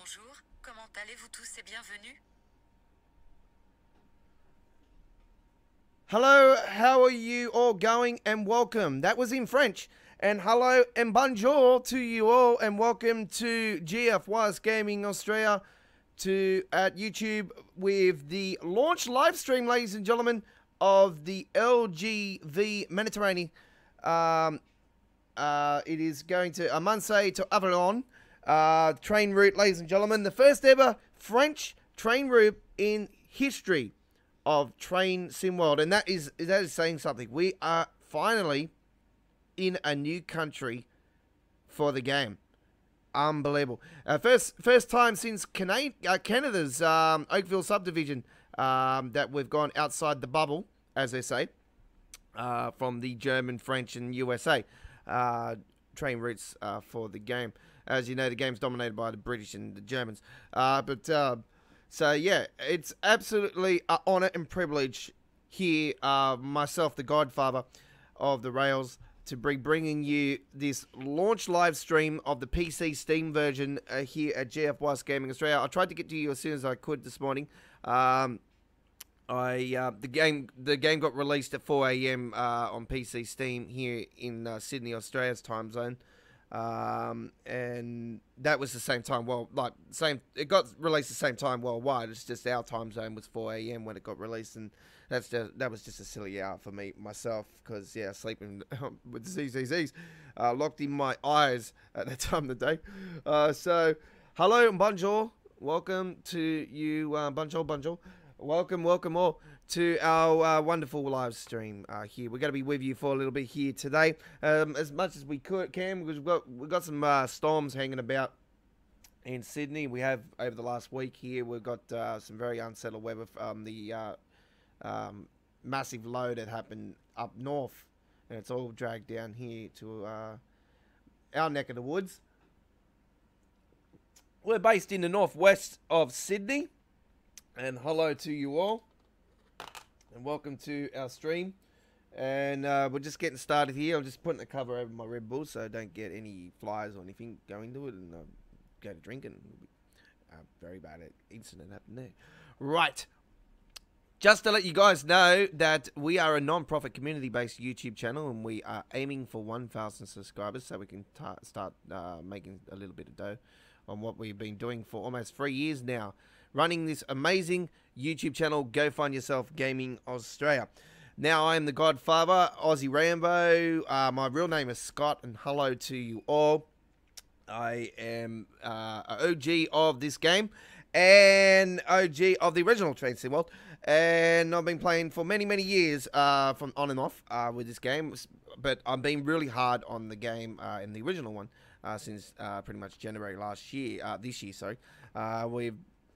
Bonjour, comment allez-vous tous et bienvenue? Hello, how are you all going and welcome. That was in French. And hello and bonjour to you all and welcome to GFY's Gaming Australia at YouTube with the launch live stream, ladies and gentlemen, of the LGV Méditerranée. It is going to Marseille to Avignon train route, ladies and gentlemen. The first ever French train route in history of Train Sim World, and that is saying something. We are finally in a new country for the game. Unbelievable. First time since Canada's Oakville subdivision that we've gone outside the bubble, as they say, from the German, French, and USA train routes for the game. As you know, the game's dominated by the British and the Germans. So, yeah, it's absolutely an honour and privilege here, myself, the godfather of the rails, to be bringing you this launch live stream of the PC Steam version here at GFY's Gaming Australia. I tried to get to you as soon as I could this morning. The game got released at 4 a.m. On PC Steam here in Sydney, Australia's time zone. And that was the same time. It got released the same time worldwide. It's just our time zone was 4 a.m. when it got released, and that was just a silly hour for myself, because sleeping with ZZZs locked in my eyes at that time of the day. So hello and bonjour, welcome to you, bonjour. Welcome all to our wonderful live stream here. We're going to be with you for a little bit here today, as much as we can, because we've got some storms hanging about in Sydney. We have, over the last week here, we've got some very unsettled weather from the massive low that happened up north, and it's all dragged down here to our neck of the woods. We're based in the northwest of Sydney. And hello to you all, and welcome to our stream. And we're just getting started here. I'm just putting a cover over my Red Bull so I don't get any flies or anything going to it, and go to drinking. Very bad incident happened there. Right. Just to let you guys know that we are a non-profit community-based YouTube channel, and we are aiming for 1,000 subscribers so we can start making a little bit of dough on what we've been doing for almost 3 years now. Running this amazing YouTube channel, Go Find Yourself Gaming Australia. Now, I am the godfather, Aussie Rambo. My real name is Scott, and hello to you all. I am an OG of this game, and OG of the original Train Sim World. And I've been playing for many, many years from on and off with this game. But I've been really hard on the game in the original one since pretty much January this year, sorry.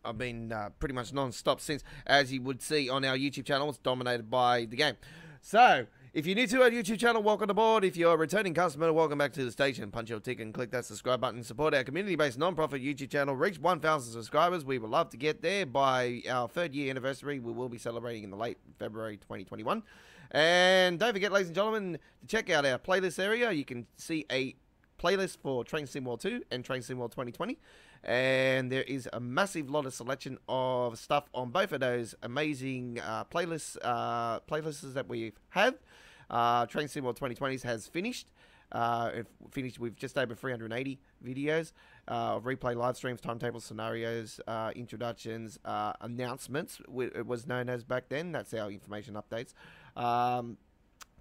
I've been pretty much non-stop since. As you would see on our YouTube channel, it's dominated by the game. So, if you're new to our YouTube channel, welcome aboard. If you're a returning customer, welcome back to the station. Punch your ticket and click that subscribe button. Support our community-based non-profit YouTube channel. Reach 1,000 subscribers. We would love to get there by our 3rd year anniversary. We will be celebrating in the late February 2021. And don't forget, ladies and gentlemen, to check out our playlist area. You can see a playlist for Train Sim World 2 and Train Sim World 2020. And there is a massive lot of selection of stuff on both of those amazing playlists that we have. Train Sim World 2020 has finished. Finished with just over 380 videos of replay live streams, timetables, scenarios, introductions, announcements. It was known as back then. That's our information updates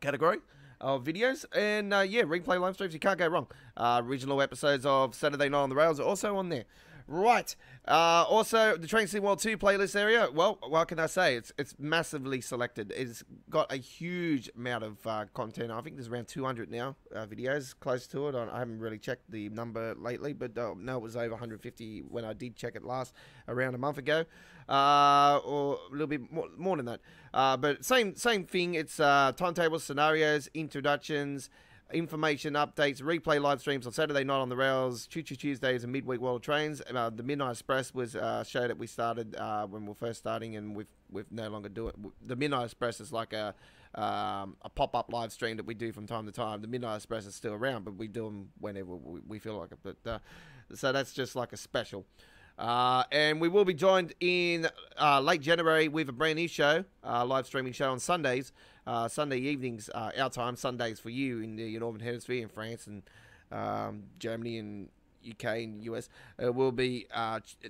category of videos, and replay live streams. You can't go wrong. Original episodes of Saturday Night on the Rails are also on there. Right. Also, the Train Sim World 2 playlist area. Well, what can I say? It's massively selected. It's got a huge amount of content. I think there's around 200 now videos, close to it. I haven't really checked the number lately, but no, it was over 150 when I did check it last, around a month ago, or a little bit more than that. But same thing. It's timetables, scenarios, introductions, information updates, replay live streams on Saturday Night on the Rails, Choo Choo Tuesdays, and Midweek World of Trains. The Midnight Express was a show that we started when we were first starting, and we've no longer do it. The Midnight Express is like a pop-up live stream that we do from time to time. The Midnight Express is still around, but we do them whenever we feel like it. But so that's just like a special. And we will be joined in late January with a brand new show, live streaming show on Sundays, Sunday evenings, our time, Sundays for you in the Northern Hemisphere, in France and Germany and UK and US. It will be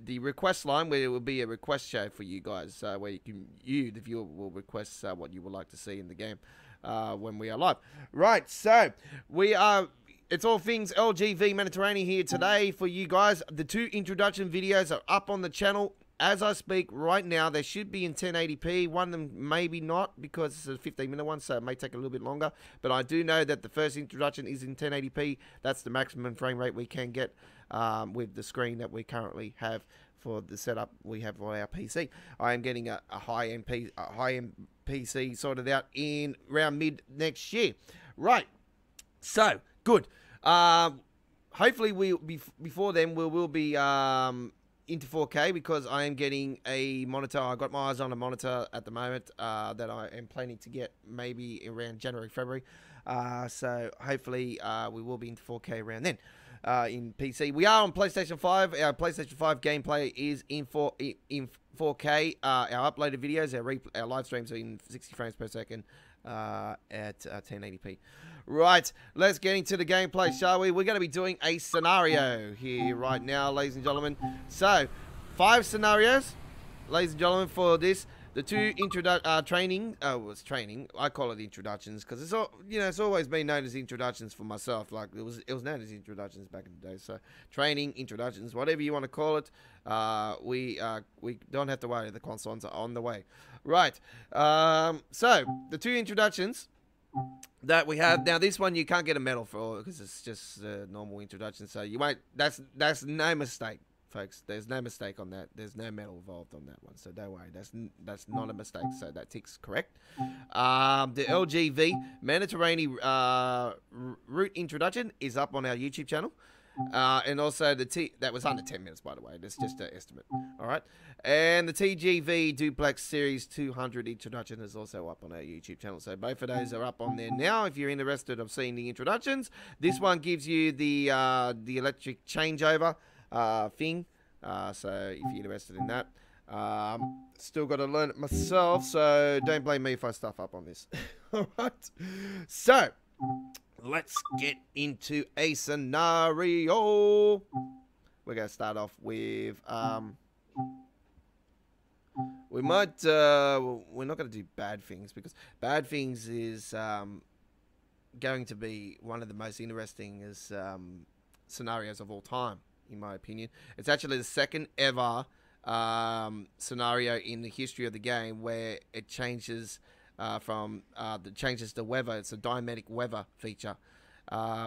the request line, where it will be a request show for you guys, where you, the viewer, will request what you would like to see in the game when we are live. Right, so we are. It's all things LGV Méditerranée here today for you guys. The 2 introduction videos are up on the channel as I speak right now. They should be in 1080p. One of them maybe not, because it's a 15-minute one, so it may take a little bit longer. But I do know that the first introduction is in 1080p. That's the maximum frame rate we can get with the screen that we currently have for the setup we have on our PC. I am getting a high-end PC sorted out in around mid next year. Right, so good. Hopefully before then we will be into 4K, because I am getting a monitor. I got my eyes on a monitor at the moment that I am planning to get maybe around January, February. So hopefully we will be into 4K around then. In PC, we are on PlayStation 5. Our PlayStation 5 gameplay is in 4K. Our uploaded videos, our live streams are in 60 frames per second at 1080p. Right, let's get into the gameplay, shall we? We're going to be doing a scenario here right now, ladies and gentlemen. So, 5 scenarios, ladies and gentlemen, for this. The 2 training. I call it introductions, because it's all, it's always been known as introductions for myself. Like it was known as introductions back in the day. So training, introductions, whatever you want to call it. We don't have to worry. The consoles are on the way. Right. So the 2 introductions that we have now. This one you can't get a medal for, because it's just a normal introduction. So you won't. That's no mistake, folks. There's no mistake on that. There's no medal involved on that one, so don't worry. That's not a mistake. So that tick's correct. The LGV Méditerranée route introduction is up on our YouTube channel, and also that was under 10 minutes, by the way. That's just an estimate. All right, and the TGV Duplex Series 200 introduction is also up on our YouTube channel. So both of those are up on there now. If you're interested of seeing the introductions, this one gives you the electric changeover thing, so if you're interested in that, still got to learn it myself, so don't blame me if I stuff up on this. Alright, so let's get into a scenario. We're going to start off with we're not going to do bad things, because bad things is going to be one of the most interesting scenarios of all time, in my opinion. It's actually the second ever scenario in the history of the game where it changes changes the weather. It's a dynamic weather feature,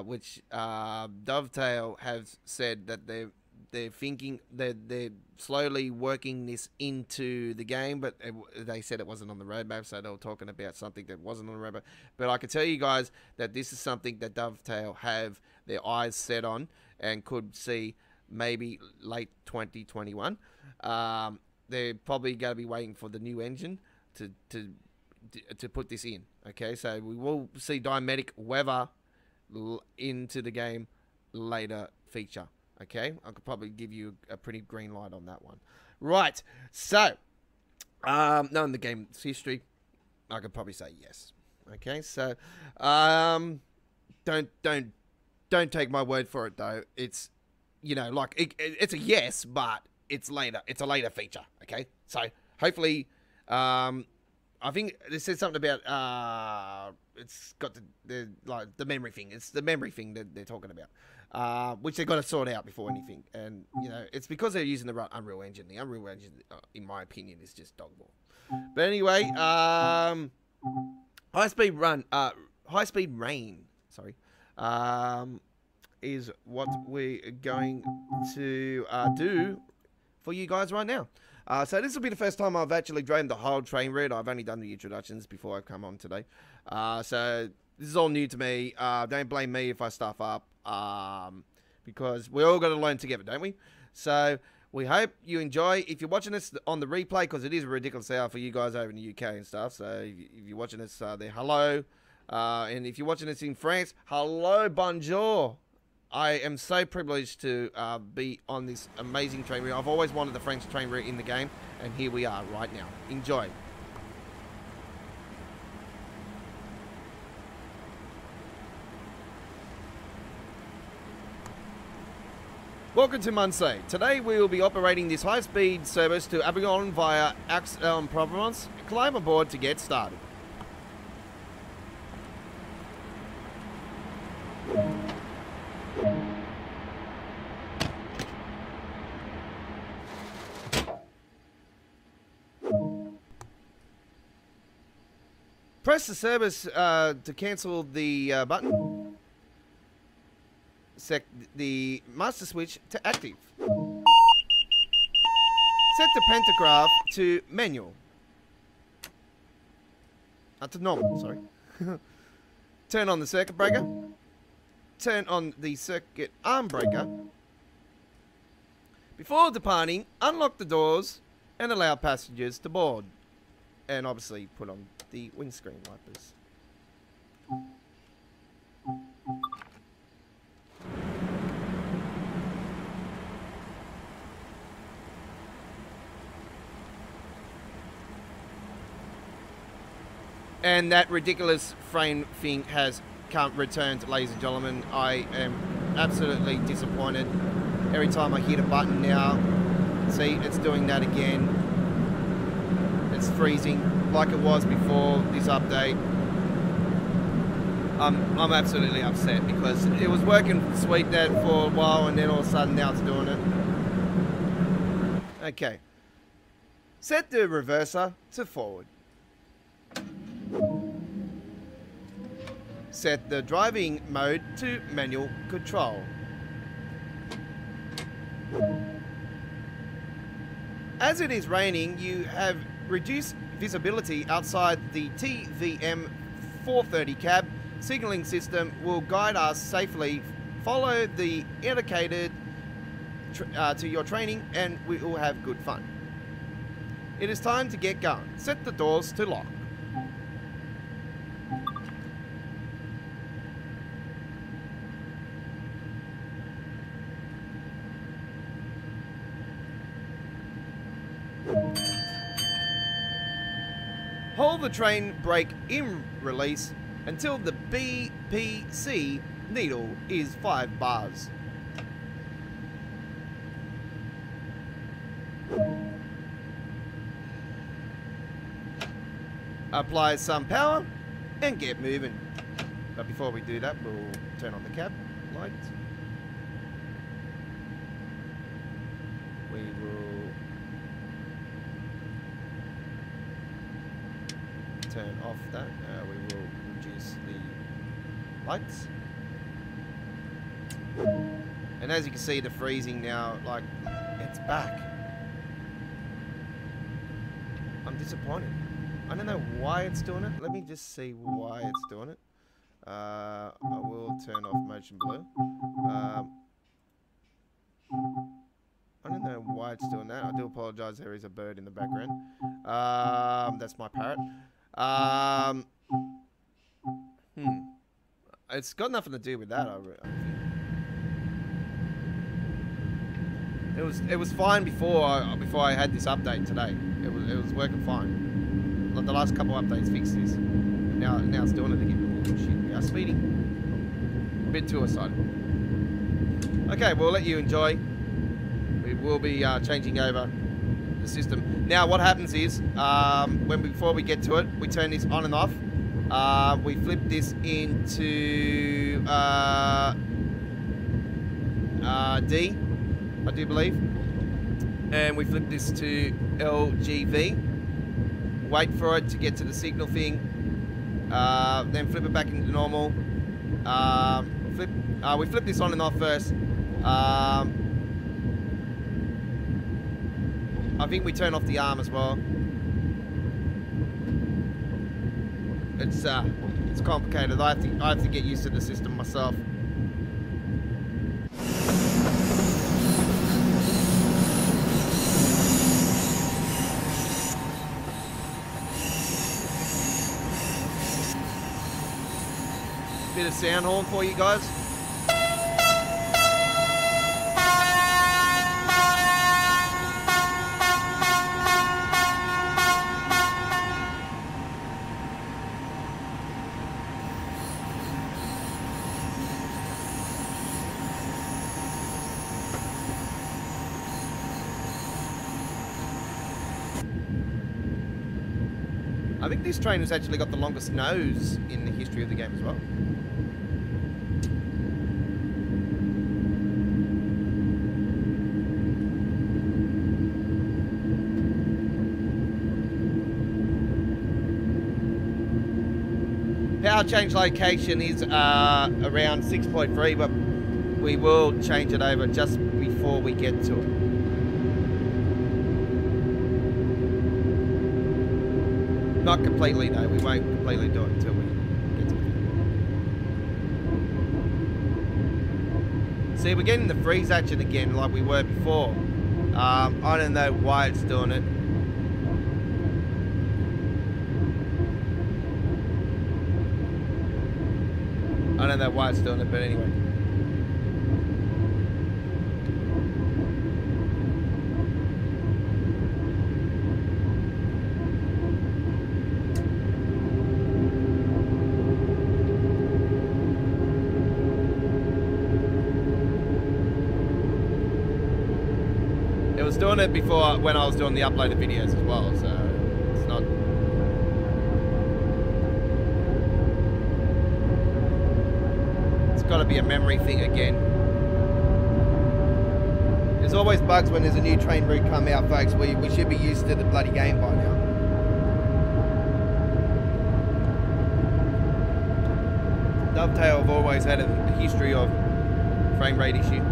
which Dovetail has said that they're thinking that they're slowly working this into the game, but they said it wasn't on the roadmap, so they were talking about something that wasn't on the roadmap. But I can tell you guys that this is something that Dovetail have their eyes set on and could see maybe late 2021. They're probably going to be waiting for the new engine to put this in. Okay, so we will see dynamic weather into the game later feature. Okay, I could probably give you a pretty green light on that one. Right, so knowing the game's history, I could probably say yes. Okay, so don't take my word for it though. It's it's a yes, but it's later. It's a later feature. Okay, so hopefully, I think they said something about it's got the memory thing. It's the memory thing that they're talking about, which they've got to sort out before anything. And it's because they're using the Unreal Engine. The Unreal Engine, in my opinion, is just dogwall. But anyway, high speed rain. Sorry. Is what we're going to do for you guys right now. So this will be the first time I've actually drained the whole train route. I've only done the introductions before I've come on today. So this is all new to me. Don't blame me if I stuff up, because we all got to learn together, don't we? So we hope you enjoy. If you're watching this on the replay, because it is a ridiculous hour for you guys over in the UK and stuff. So if you're watching this there, hello. And if you're watching this in France, hello, bonjour. I am so privileged to be on this amazing train route. I've always wanted the French train route in the game, and here we are right now. Enjoy. Welcome to Marseille. Today we will be operating this high-speed service to Avignon via Aix-en-Provence. Climb aboard to get started. Press the service to cancel the button. Set the master switch to active. Set the pantograph to manual. To normal, sorry. Turn on the circuit breaker. Turn on the circuit arm breaker. Before departing, unlock the doors and allow passengers to board. And obviously put on the windscreen wipers. And that ridiculous frame thing has returned, ladies and gentlemen. I am absolutely disappointed. Every time I hit a button now, see, it's doing that again. It's freezing like it was before this update. I'm absolutely upset because it was working sweet there for a while, and then all of a sudden now it's doing it. Okay. Set the reverser to forward. Set the driving mode to manual control. As it is raining, you have reduced visibility outside the TVM 430 cab. Signaling system will guide us safely. Follow the indicated to your training and we will have good fun. It is time to get going. Set the doors to lock. Hold the train brake in release until the BPC needle is 5 bars. Apply some power and get moving. But before we do that, we'll turn on the cab lights. We will turn off that. We will reduce the lights. And as you can see, the freezing now, like, it's back. I'm disappointed. I don't know why it's doing it. Let me just see why it's doing it. I will turn off motion blur. I don't know why it's doing that. I do apologize. There is a bird in the background. That's my parrot. It's got nothing to do with that. It was fine before I had this update today. It was working fine. Like the last couple updates fixed this. Now it's doing it again. Oh, shit, we are speeding. A bit too excited. Okay, we'll let you enjoy. We will be changing over the system. Now what happens is, before we get to it, we turn this on and off. We flip this into D, I do believe. And we flip this to LGV. Wait for it to get to the signal thing. Then flip it back into normal. We flip this on and off first. I think we turn off the arm as well. It's complicated. I have to get used to the system myself. Bit of sound horn for you guys. I think this train has actually got the longest nose in the history of the game as well. Power change location is around 6.3, but we will change it over just before we get to it. Not completely though, we won't completely do it until we get to it. See, we're getting the freeze action again like we were before. I don't know why it's doing it. I don't know why it's doing it, but anyway. It was doing it before when I was doing the uploaded videos as well, so it's not... Got to be a memory thing again. There's always bugs when there's a new train route come out, folks. We should be used to the bloody game by now. Dovetail have always had a history of frame rate issue.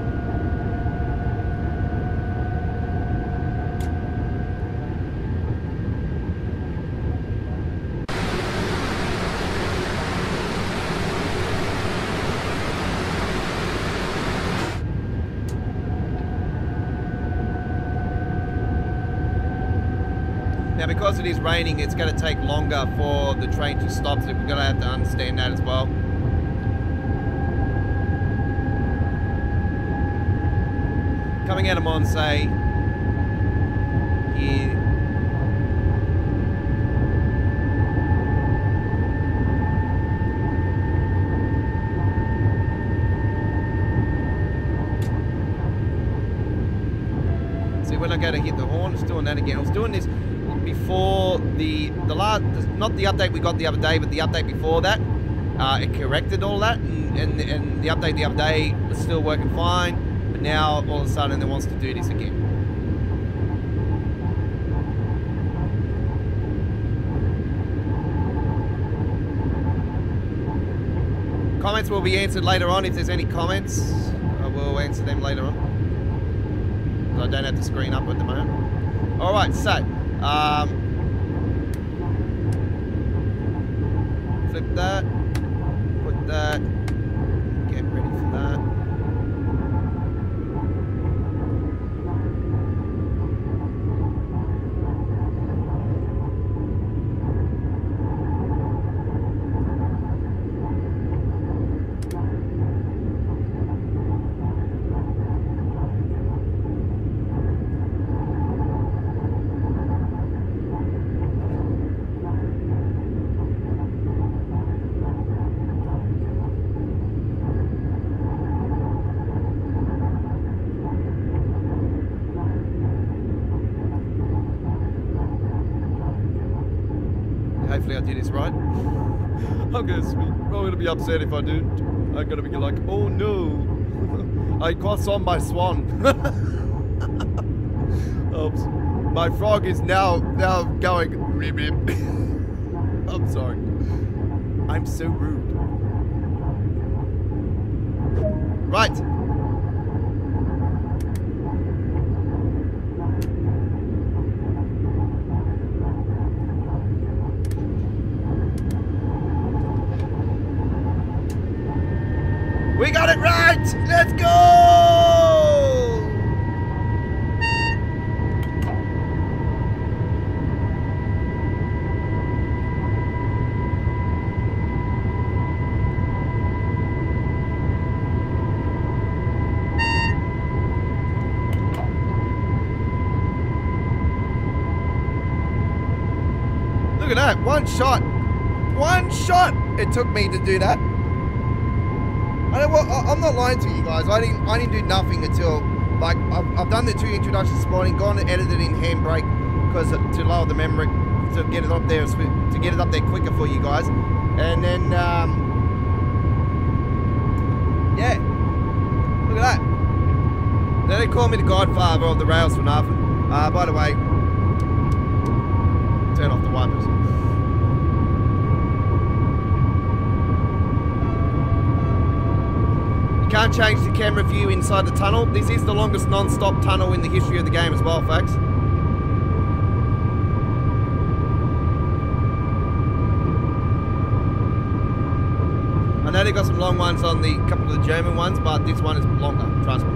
Now, because it is raining, it's going to take longer for the train to stop, so we're going to have to understand that as well. Coming out of Marseille, here. See, when I go to hit the horn, it's doing that again. I was doing this before the last, not the update we got the other day, but the update before that. It corrected all that, and the update the other day was still working fine, but now all of a sudden it wants to do this again. Comments will be answered later on. If there's any comments, I will answer them later on. I don't have the screen up at the moment. Alright, so flip that, put that, get ready for that. Hopefully I did this right. I'm gonna be upset if I do. I'm gonna be like, oh no, I crossed on my swan. Oops. My frog is now going. I'm sorry. I'm so rude. Right. We got it right! Let's go! Look at that, one shot it took me to do that. I'm not lying to you guys. I didn't do nothing until, like, I've done the 2 introductions this morning, gone and edited in Handbrake because to lower the to get it up there quicker for you guys. And then yeah, look at that. They don't call me the godfather of the rails for nothing. By the way, turn off the wipers. You can't change the camera view inside the tunnel. This is the longest non-stop tunnel in the history of the game as well, folks. I know they got some long ones on the couple of the German ones, but this one is longer, trust me.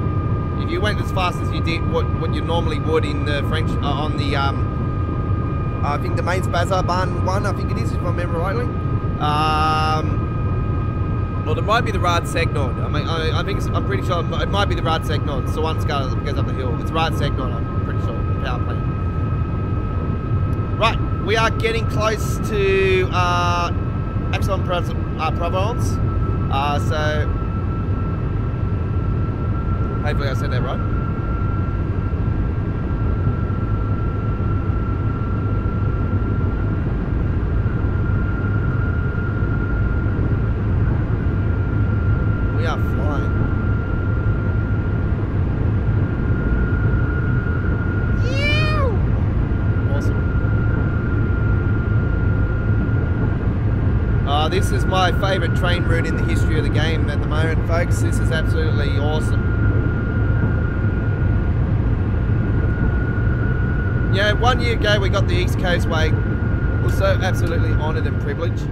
If you went as fast as you did what you normally would in the French, on the, I think the main Spazarbahn one, I think it is, if I remember rightly. Well, it might be the Rad Segnord. I mean, I'm pretty sure it might be the Rad Segnord. It's the one that goes up the hill. It's Rad Segnord, I'm pretty sure, power plant. Right, we are getting close to Aix-en-Provence. So hopefully I said that right. We are flying. Awesome. This is my favourite train route in the history of the game at the moment, folks. This is absolutely awesome. Yeah, 1 year ago we got the East Coast Way. We're so absolutely honoured and privileged.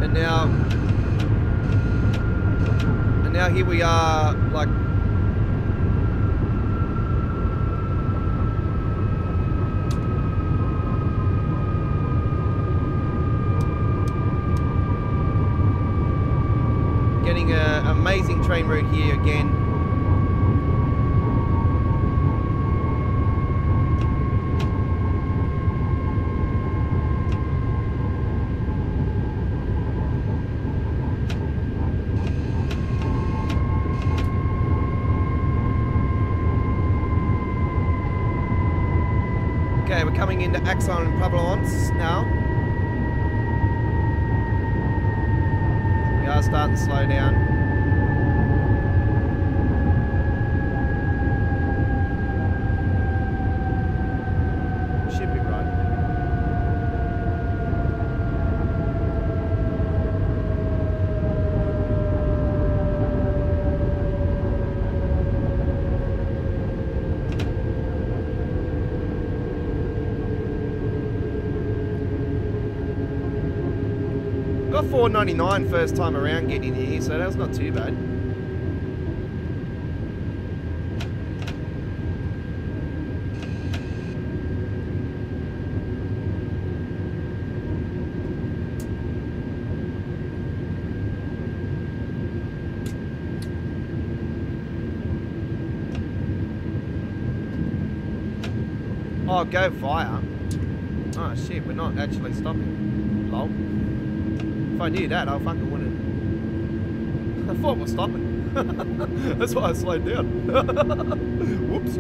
And now here we are, like, getting an amazing train route here again. Okay, we're coming into Aix-en-Provence now. We are starting to slow down. Should be right. Got $4.99 first time around getting in here, so that's not too bad. Oh, go fire. Oh shit, we're not actually stopping. Lol. If I knew that, I fucking wouldn't. I thought we're stopping. That's why I slowed down. Whoops.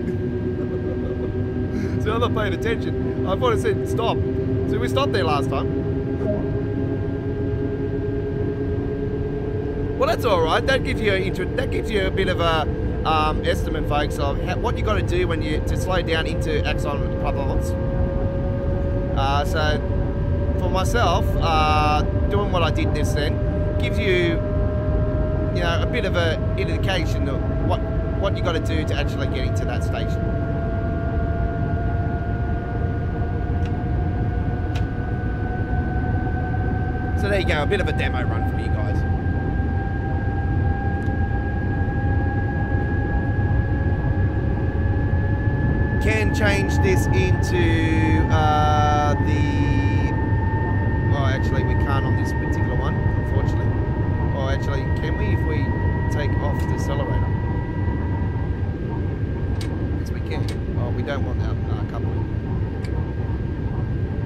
See, I'm not paying attention. I thought it said stop. So we stopped there last time. Well, that's all right. That gives you a bit of a estimate, folks, of what you got to do when to slow down into Aix-en-Provence. So for myself, doing what I did this then gives you, a bit of a indication of what you got to do to actually get into that station. So there you go, a bit of a demo run for you guys. Can change this into actually we can't on this particular one, unfortunately. Or actually, can we if we take off the accelerator? Yes, we can. Oh, we don't want that coupling.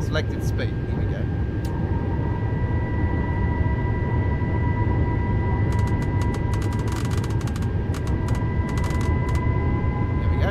Selected speed. Here we go. There we go.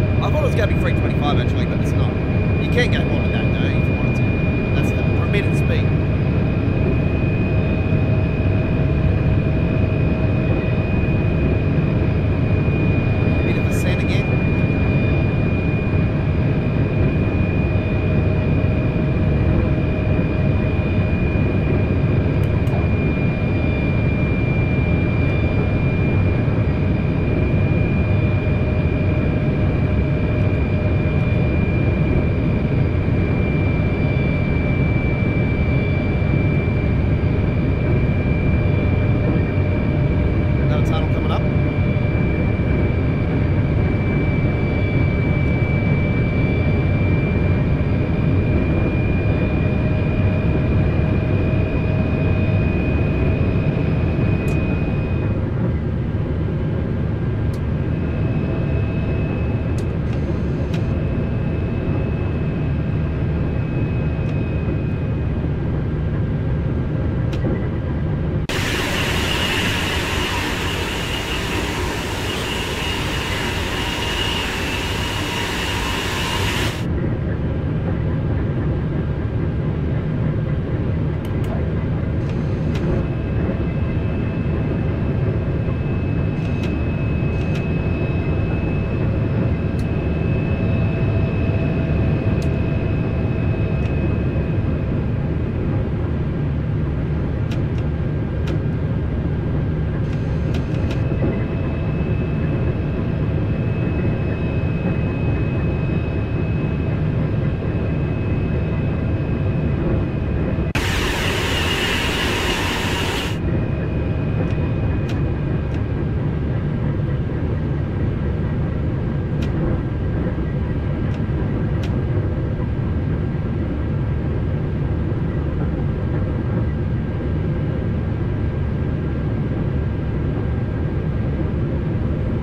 was going to be 325 actually, but it's not. You can go more than that though if you wanted to. That's the permitted speed. Bit of ascent again.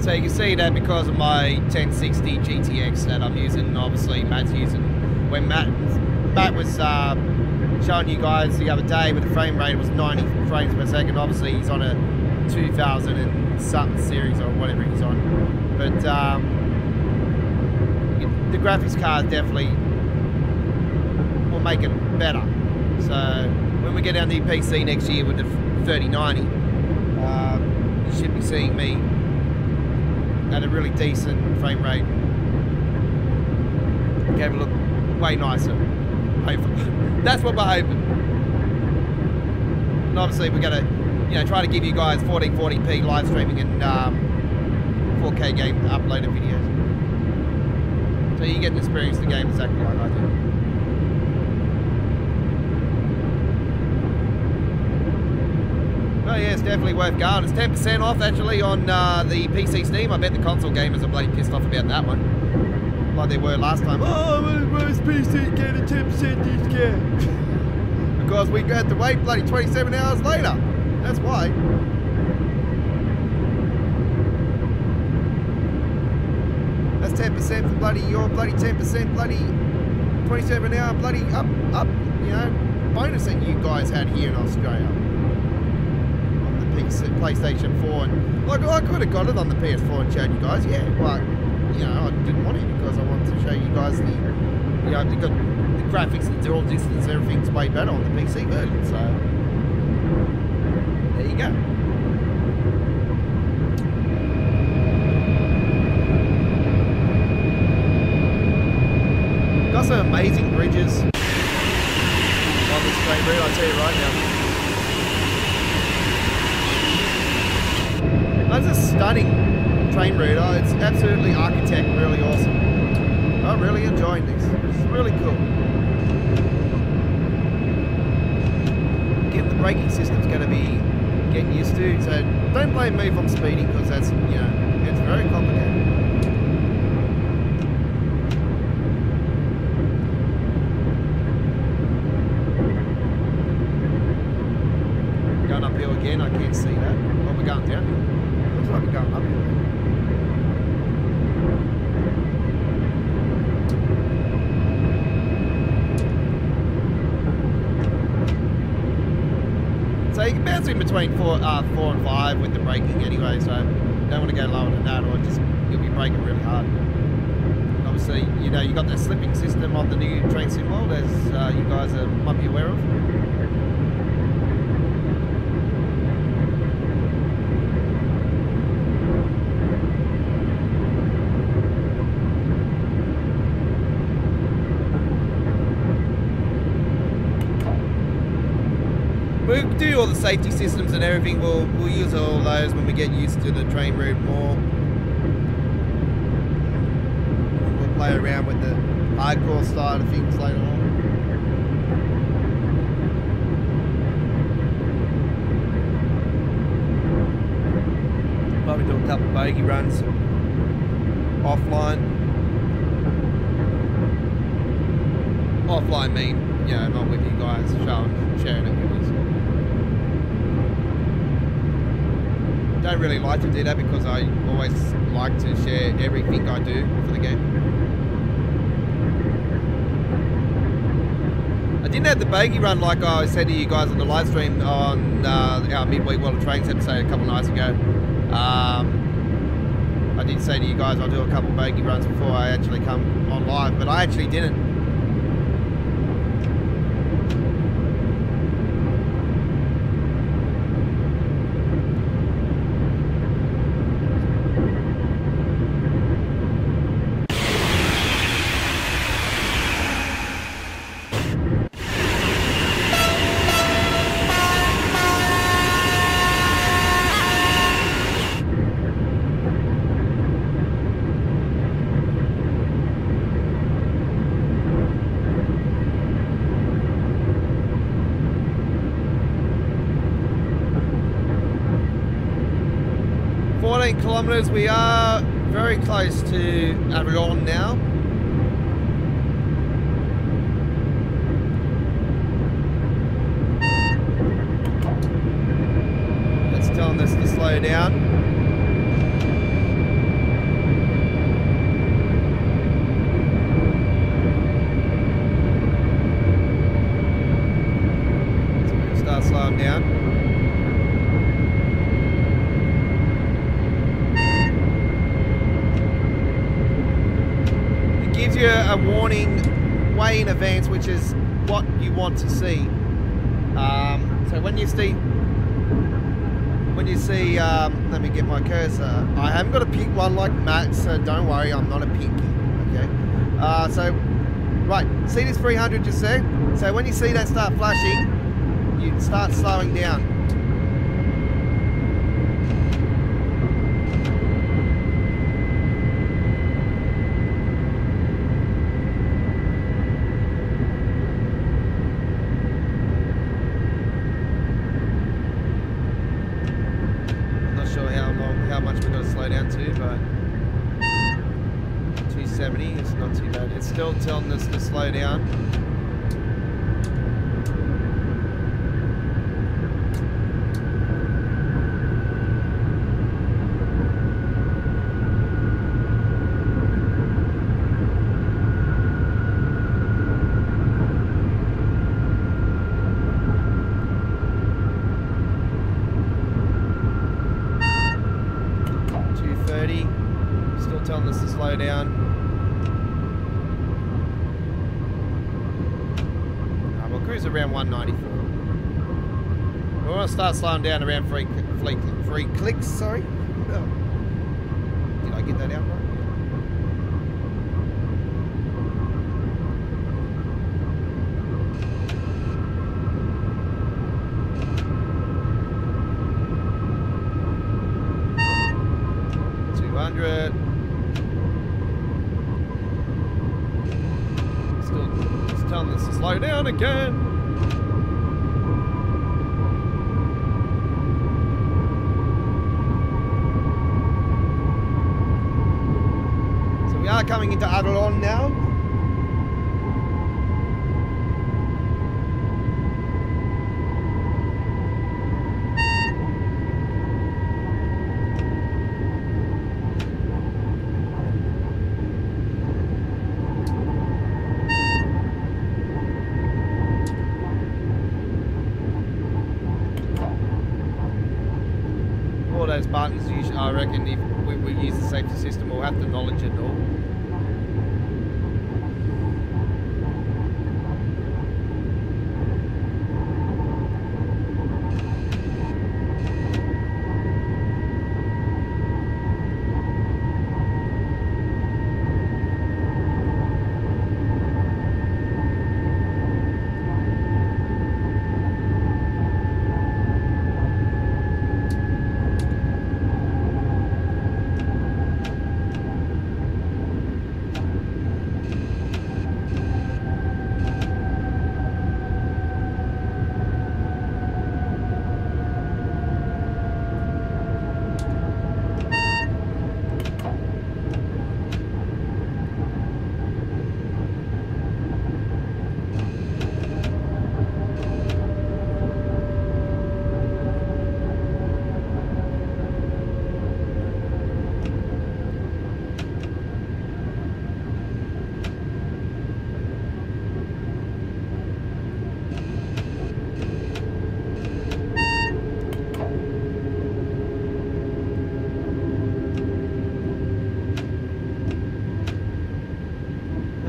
So you can see that because of my 1060 GTX that I'm using, obviously Matt's using. When Matt was showing you guys the other day with the frame rate, it was 90 frames per second. Obviously he's on a 2000 and something series or whatever he's on. But the graphics card definitely will make it better. So when we get down to the PC next year with the 3090, you should be seeing me at a really decent frame rate. Gave it look way nicer. That's what we're hoping. And obviously we're gonna, try to give you guys 1440p live streaming and 4K game uploaded videos. So you get to experience the game exactly like I do. Oh yeah, it's definitely worth going. It's 10% off actually on the PC Steam. I bet the console gamers are bloody pissed off about that one. Like they were last time. Oh, most PC get a 10% discount. Because we had to wait bloody 27 hours later. That's why. That's 10% for bloody your bloody 10% bloody 27 hour bloody up bonus that you guys had here in Australia. PlayStation 4, and like I could have got it on the PS4 and showed you guys, yeah, but I didn't want to because I wanted to show you guys the graphics, the dual distance, everything's way better on the PC version. So there you go. Got some amazing bridges on this train route, I'll tell you right now. That's a stunning train route. Oh, it's absolutely architect, really awesome. I'm really enjoying this. It's really cool. Again, the braking system's going to be getting used to, so don't blame me if I'm speeding because that's, it's very complicated. Going uphill again, I can't see that. Oh, we're going downhill. Looks like we're going uphill. So you can bounce in between 4 and 5 with the braking anyway, so don't want to go lower than that or you'll be braking really hard. obviously, you know, you got that slipping system on the new train sim world, as you guys might be aware of. We'll do all the safety systems and everything. We'll use all those when we get used to the train route more. We'll play around with the hardcore side of things later on. Probably do a couple of bogey runs offline. Offline mean, you know, not with you guys, sharing it with us. Don't really like to do that because I always like to share everything I do for the game. I didn't have the bogey run like I said to you guys on the live stream on our midweek World of Trains episode a couple of nights ago. I did say to you guys I'll do a couple of bogey runs before I actually come on live, but I actually didn't. Kilometers. We are very close to Avignon now. It's telling us to slow down. So we'll start slowing down. You a warning way in advance, which is what you want to see. So when you see, let me get my cursor. I haven't got to pick one like Matt, so don't worry, I'm not a picky. Okay. So right, see this 300 just there? So when you see that start flashing, you start slowing down. How much we're going to slow down to, but 270 is not too bad. It's still telling us to slow down. Still telling us to slow down. We'll cruise around 194. We want to start slowing down around three clicks, sorry. Did I get that out right? 200. Still telling us to slow down again. So we are coming into Avignon now. Those buttons, I reckon if we use the safety system, we'll have to acknowledge it all.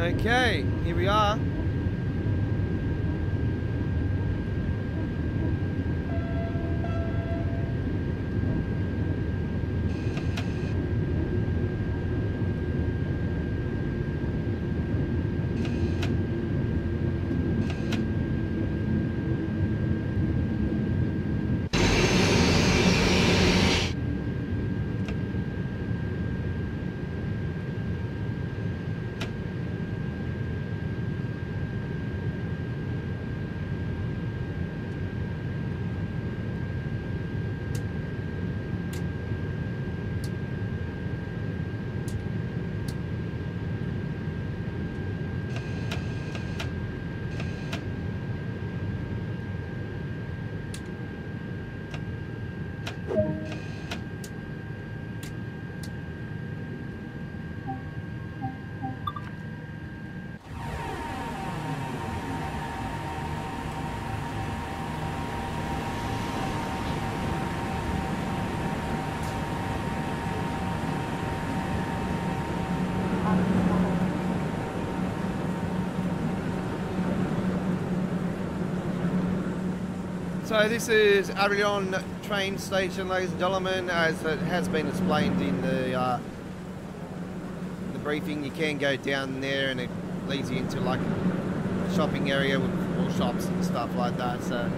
Okay, here we are. So this is Avignon train station, ladies and gentlemen. As it has been explained in the briefing, you can go down there and it leads you into like a shopping area with all shops and stuff like that. So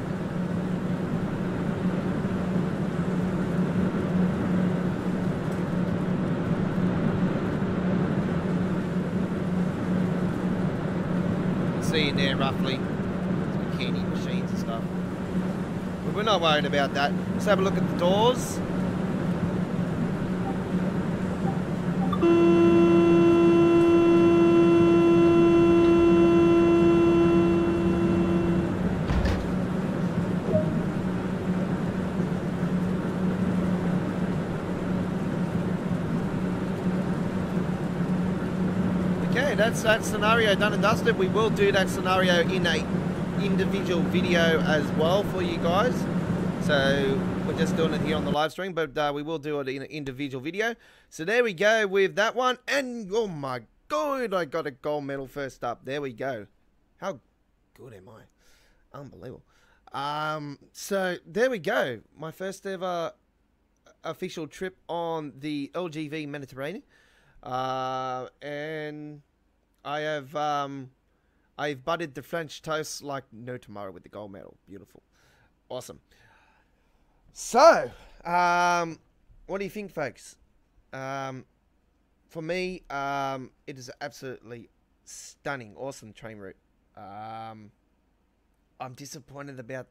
see in there roughly some candy machines and stuff. But we're not worried about that. Let's have a look at the doors. Okay, that's that scenario done and dusted. We will do that scenario in a individual video as well for you guys. So we're just doing it here on the live stream, but we will do it in an individual video. So there we go with that one. And oh my god, I got a gold medal first up. There we go. How good am I? Unbelievable. So there we go. My first ever official trip on the LGV Méditerranée. And I have I've butted the French toast like no tomorrow with the gold medal. Beautiful. Awesome. So, what do you think, folks? For me, it is absolutely stunning, awesome train route. I'm disappointed about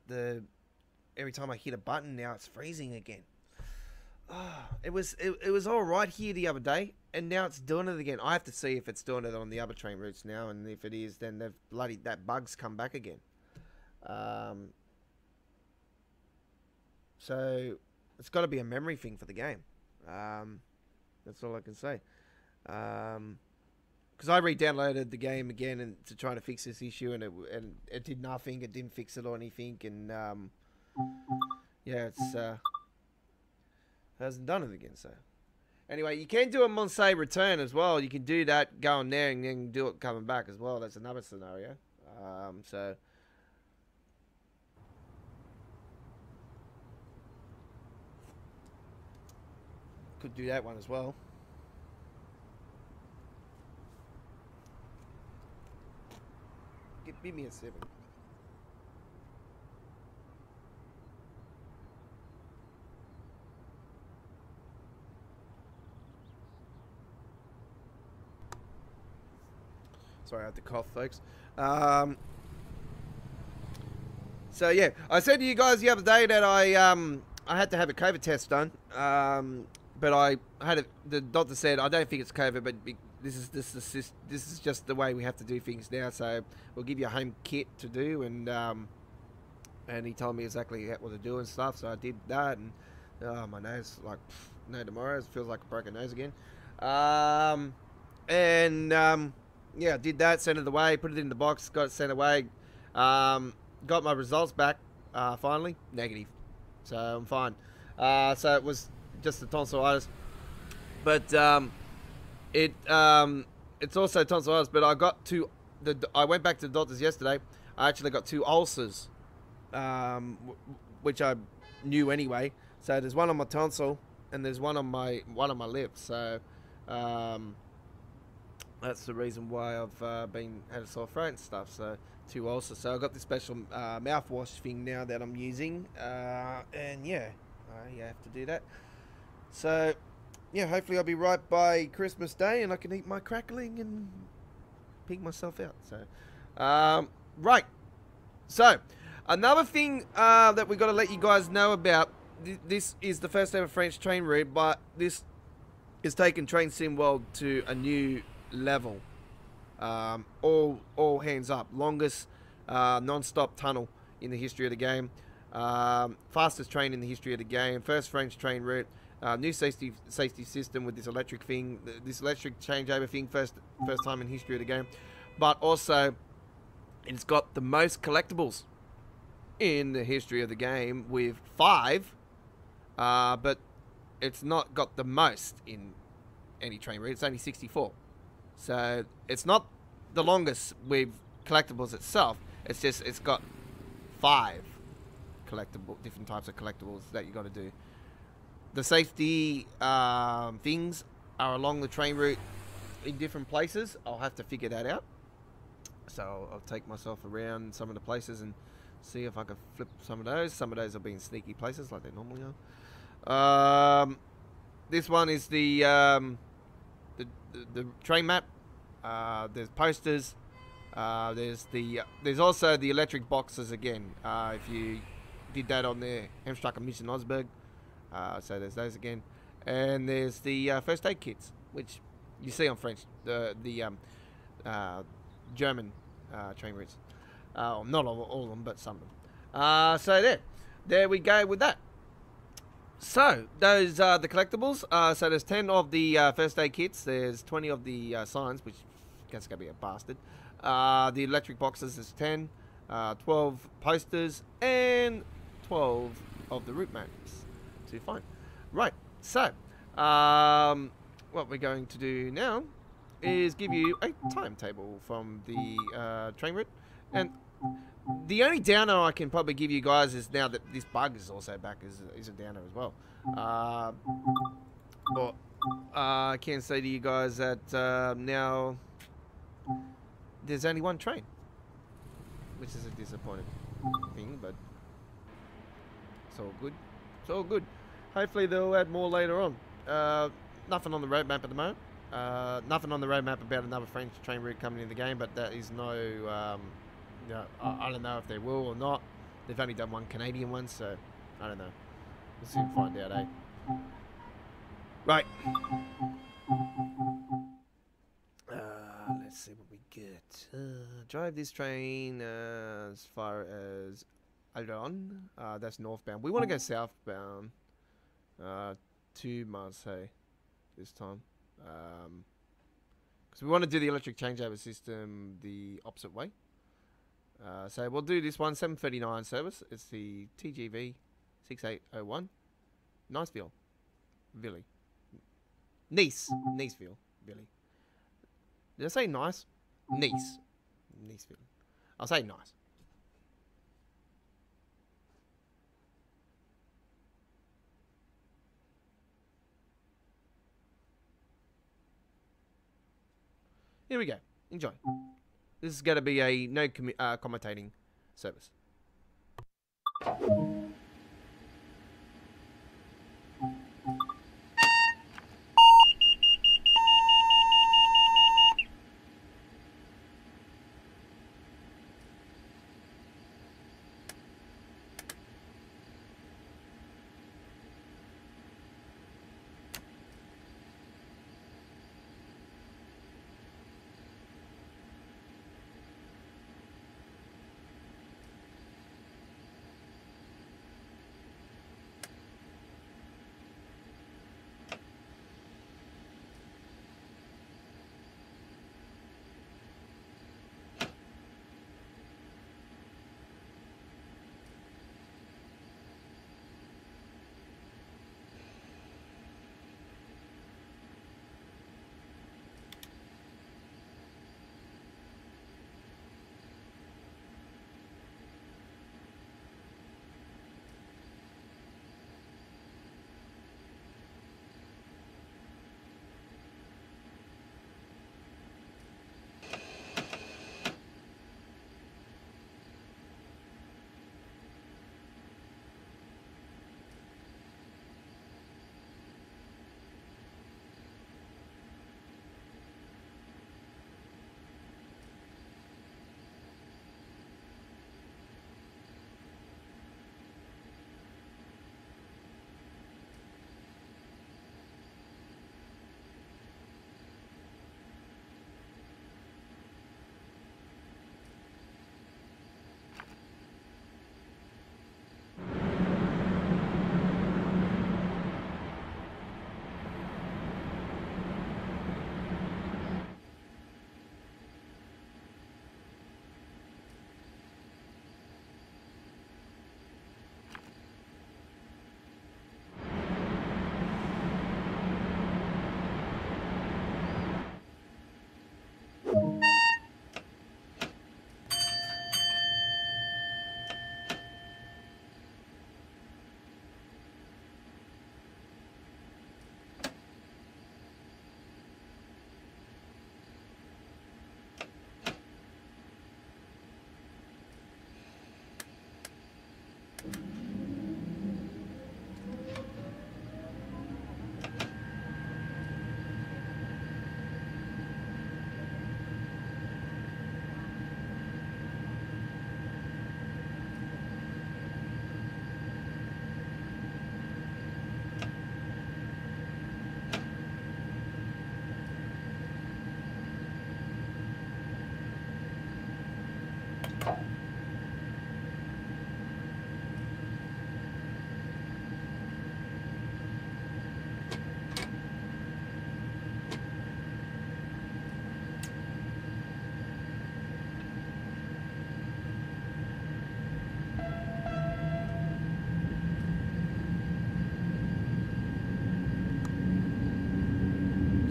every time I hit a button now it's freezing again. Oh, it was all right here the other day, and now it's doing it again. I have to see if it's doing it on the other train routes now, and if it is, then that bug's come back again. So it's got to be a memory thing for the game. That's all I can say. Because I re-downloaded the game again and to try to fix this issue, and it did nothing. It didn't fix it or anything, and yeah, it's hasn't done it again. So anyway, you can do a Marseille return as well. You can do that going there and then do it coming back as well. That's another scenario. So could do that one as well. Give me a 7. Sorry, I had to cough, folks. So yeah, I said to you guys the other day that I had to have a COVID test done. But I had the doctor said I don't think it's COVID, but this is just the way we have to do things now. So we'll give you a home kit to do, and he told me exactly what to do and stuff. So I did that, and my nose like no tomorrow. It feels like a broken nose again. Yeah, I did that, sent it away, put it in the box, got it sent away. Got my results back finally, negative. So I'm fine. So it was just the tonsillitis, but it's also tonsillitis, but I got I went back to the doctors yesterday. I actually got 2 ulcers, which I knew anyway. So there's one on my tonsil, and there's one on my lip. So that's the reason why I've had a sore throat and stuff. So 2 ulcers. So I got this special mouthwash thing now that I'm using, and yeah, you have to do that. So yeah, hopefully I'll be right by Christmas Day, and I can eat my crackling and pig myself out. So right. So another thing that we got to let you guys know about. This is the first ever French train route, but this is taking Train Sim World to a new level. All hands up. Longest non-stop tunnel in the history of the game. Fastest train in the history of the game. First French train route. New safety system with this electric thing. This electric changeover thing. First time in history of the game. But also, it's got the most collectibles in the history of the game with 5. But it's not got the most in any train route. It's only 64. So it's not the longest with collectibles itself. It's just it's got 5 different types of collectibles that you got to do. The safety things are along the train route in different places. I'll have to figure that out. So I'll take myself around some of the places and see if I can flip some of those. Some of those will be in sneaky places like they normally are. This one is the train map. There's posters. There's also the electric boxes again. If you did that on the Hemstracker Mission Osberg, so there's those again. And there's the first aid kits, which you see on French, the German train routes. Not all of them, but some of them. So there we go with that. So those are the collectibles. So there's 10 of the first aid kits. There's 20 of the signs, which I guess is gonna be a bastard. The electric boxes is 10, 12 posters, and 12 of the route maps to find. Right. So what we're going to do now is give you a timetable from the train route. And the only downer I can probably give you guys is now that this bug is also back is a downer as well. But I can say to you guys that now there's only one train, which is a disappointing thing, but it's all good. It's all good. Hopefully they'll add more later on. Nothing on the roadmap at the moment. Nothing on the roadmap about another French train route coming in the game, but that is no... I don't know if they will or not. They've only done one Canadian one, so I don't know. We'll soon find out, eh? Right. Let's see what we get. Drive this train as far as Avignon. That's northbound. We want to go southbound to Marseille this time. Because we want to do the electric changeover system the opposite way. So we'll do this one, 7:39 service. It's the TGV 6801. Niceville. Billy. Niceville. Billy. Did I say nice? Niceville. I'll say nice. Here we go. Enjoy. This is going to be a no commentating service.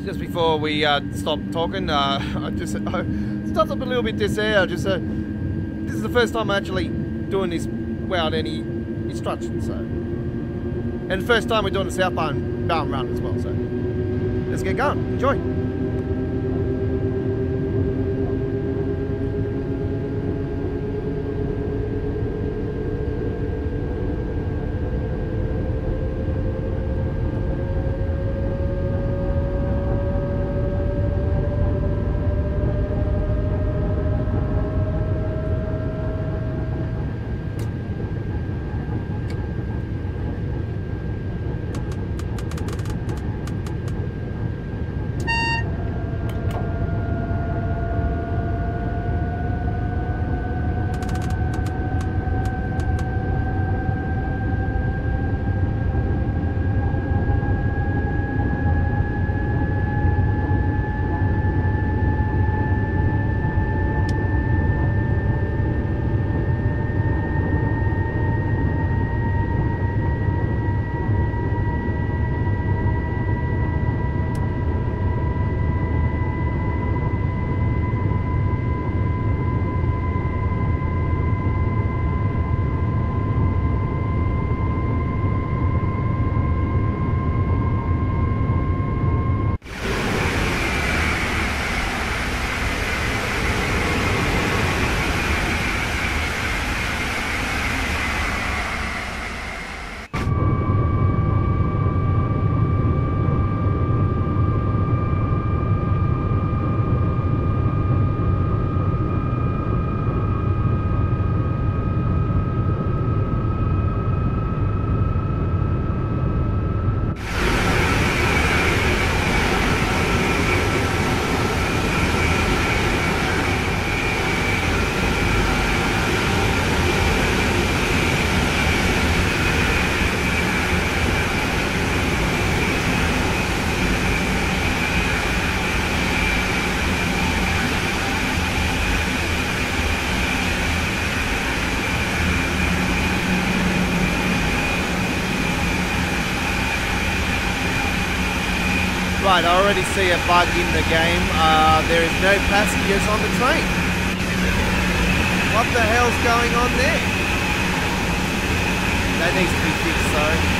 Just before we stop talking, I stopped up a little bit this air. This is the first time I'm actually doing this without any instructions. So, and the first time we're doing the southbound run as well. So, let's get going. Enjoy. Right, I already see a bug in the game. There is no passengers on the train. What the hell's going on there? That needs to be fixed, though.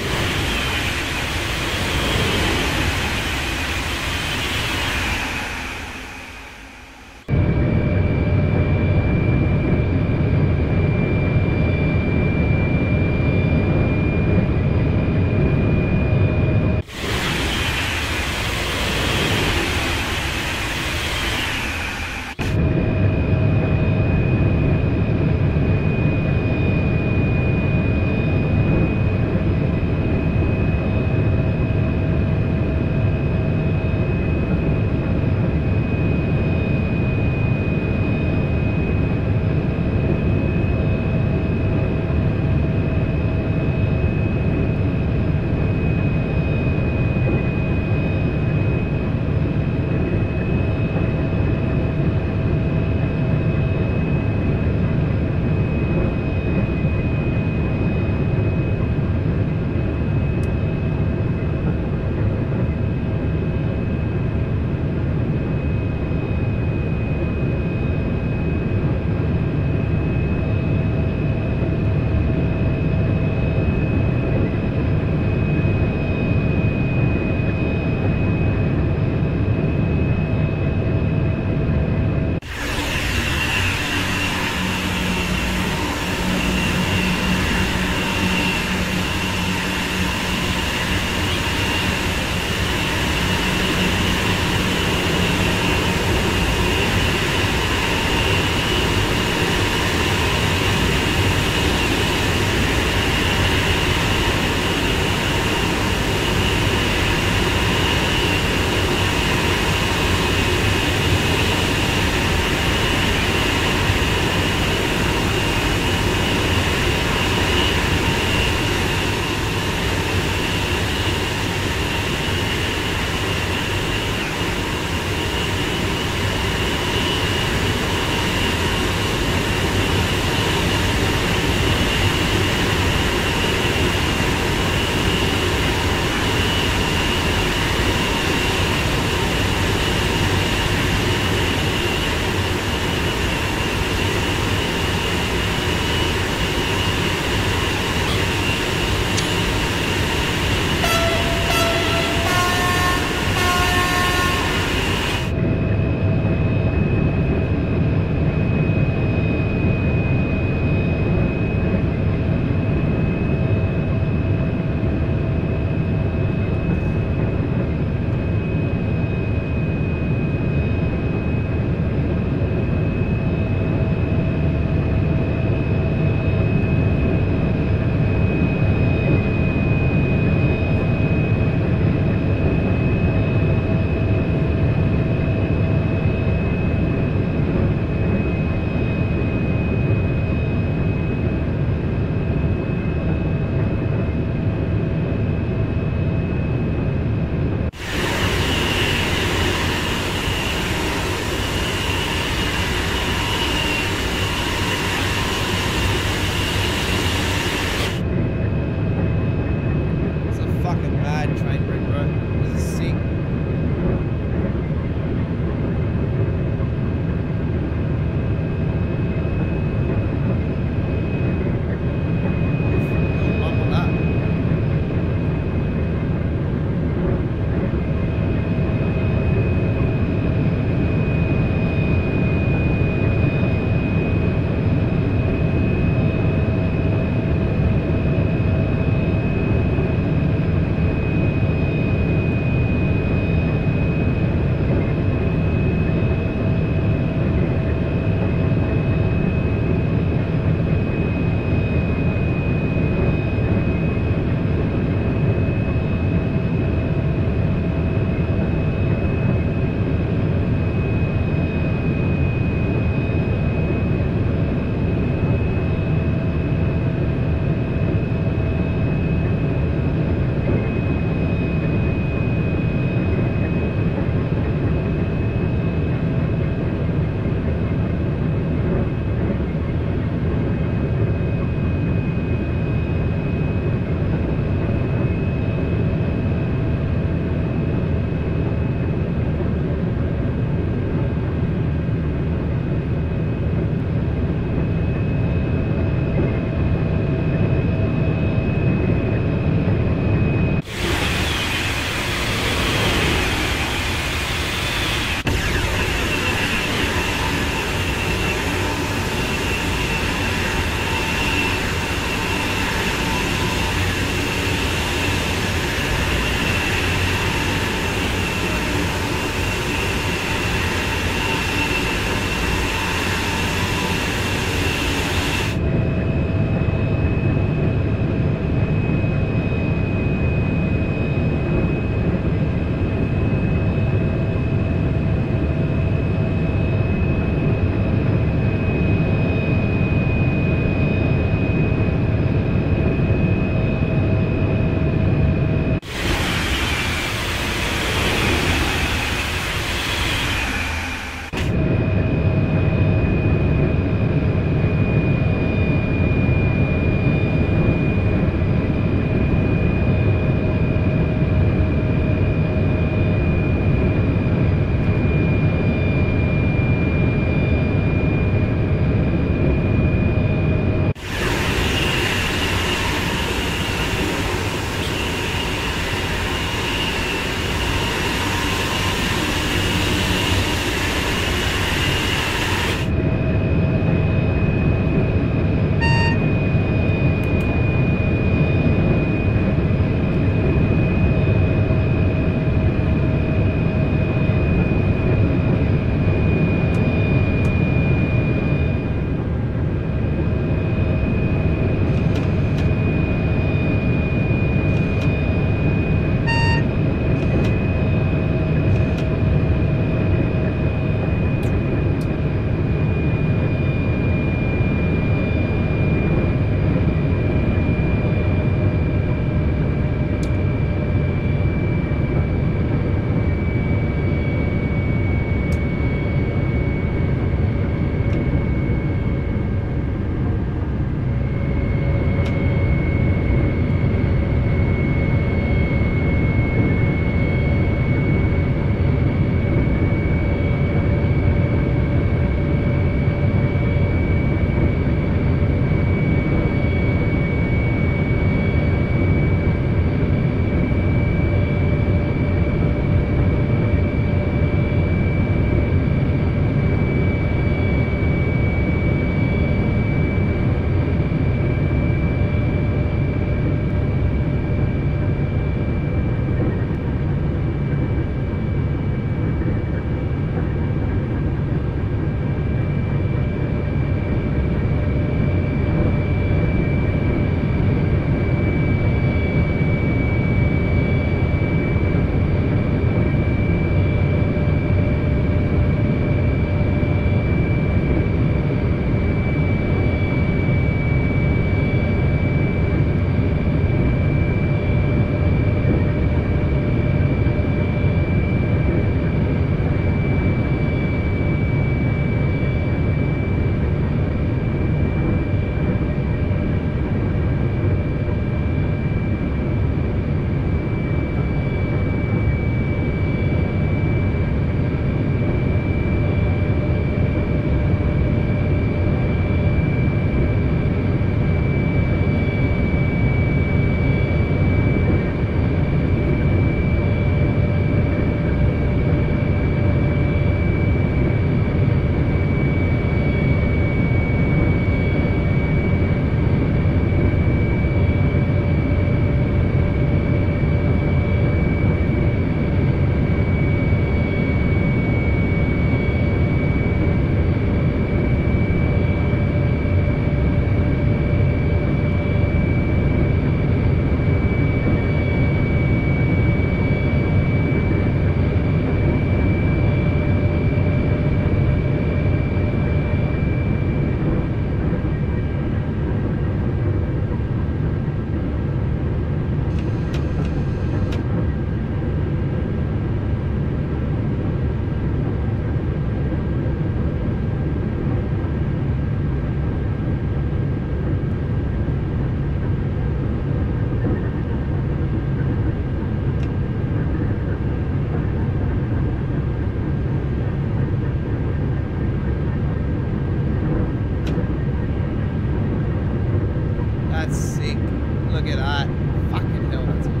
Look at that. Fucking hell, that's awesome.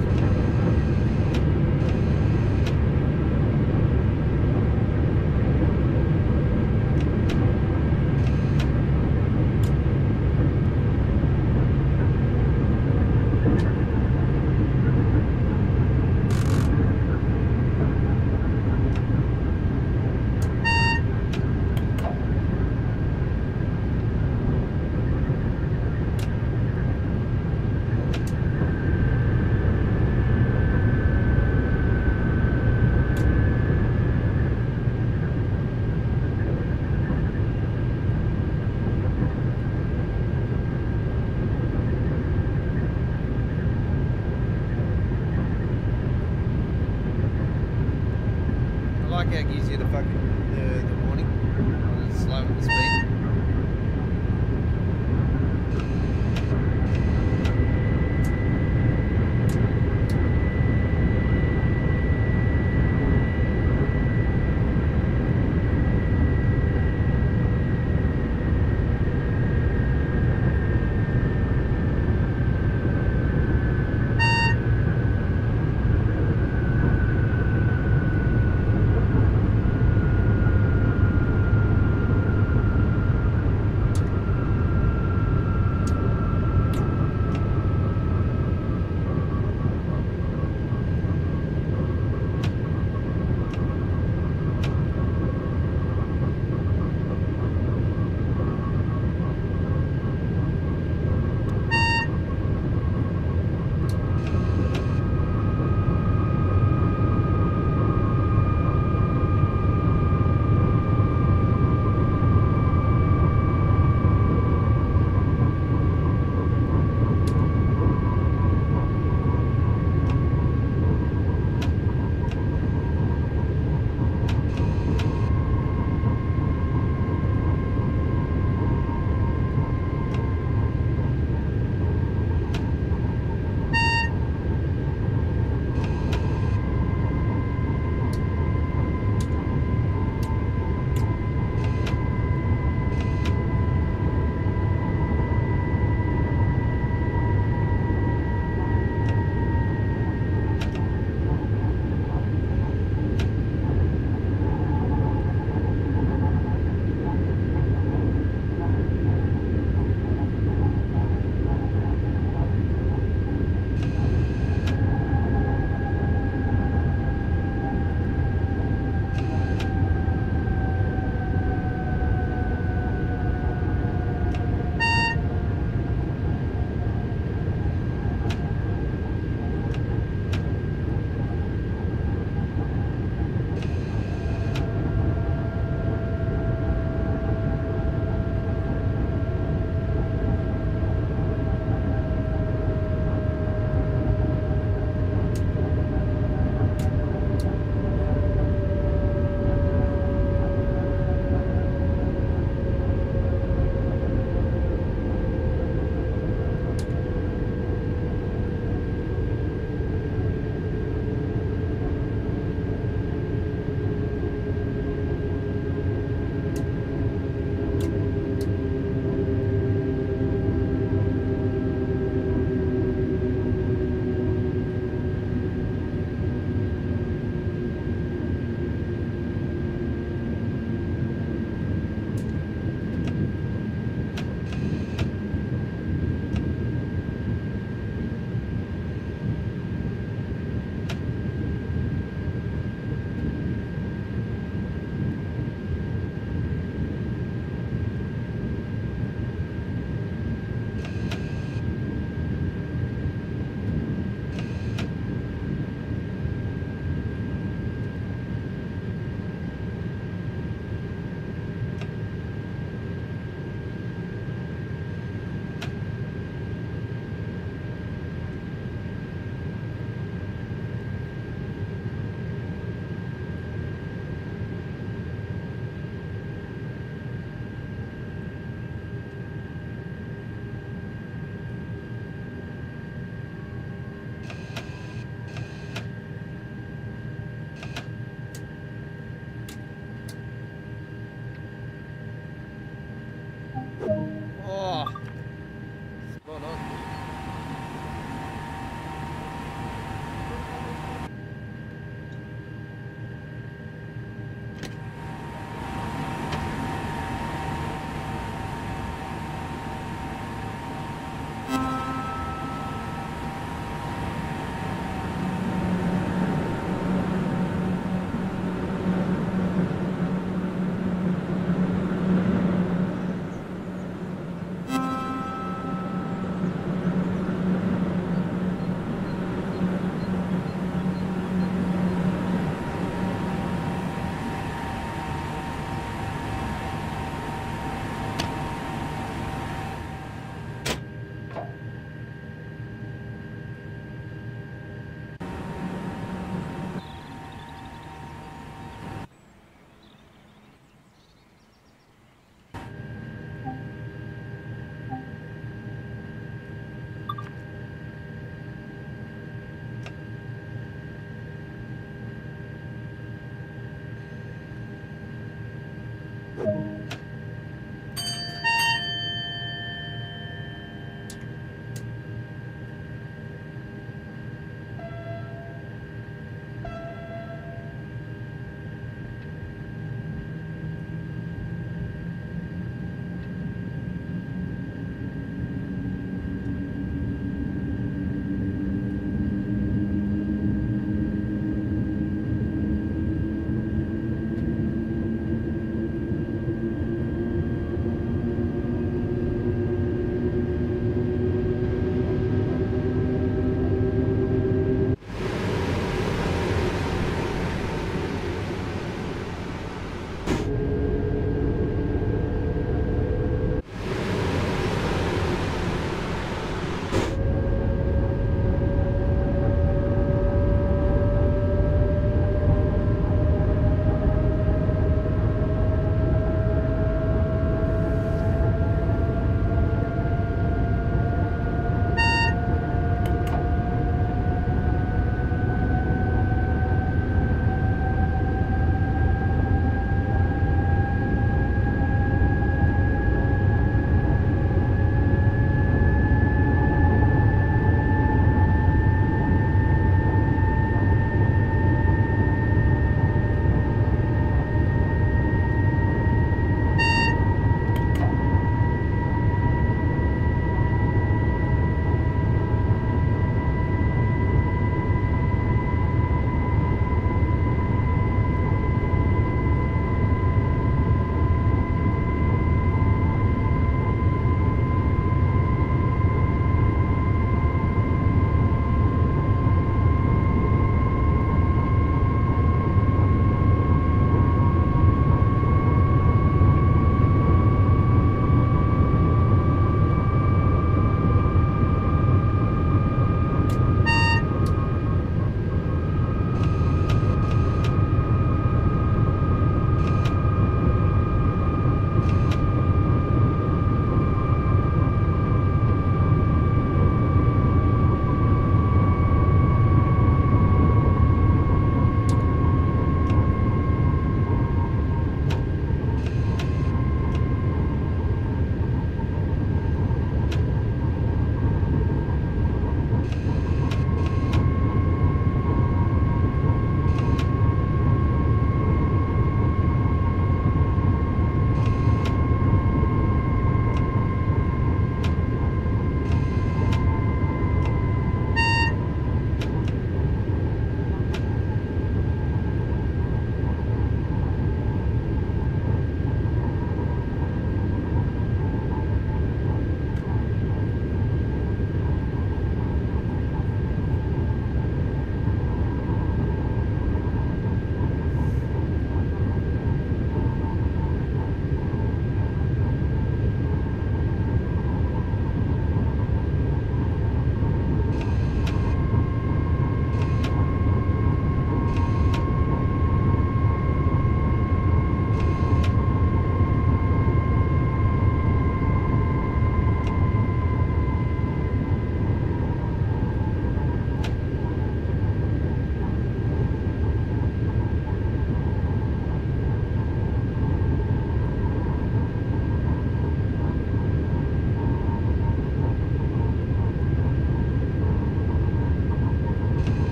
I like how it gives you the fucking the warning. I'll just slow the speed.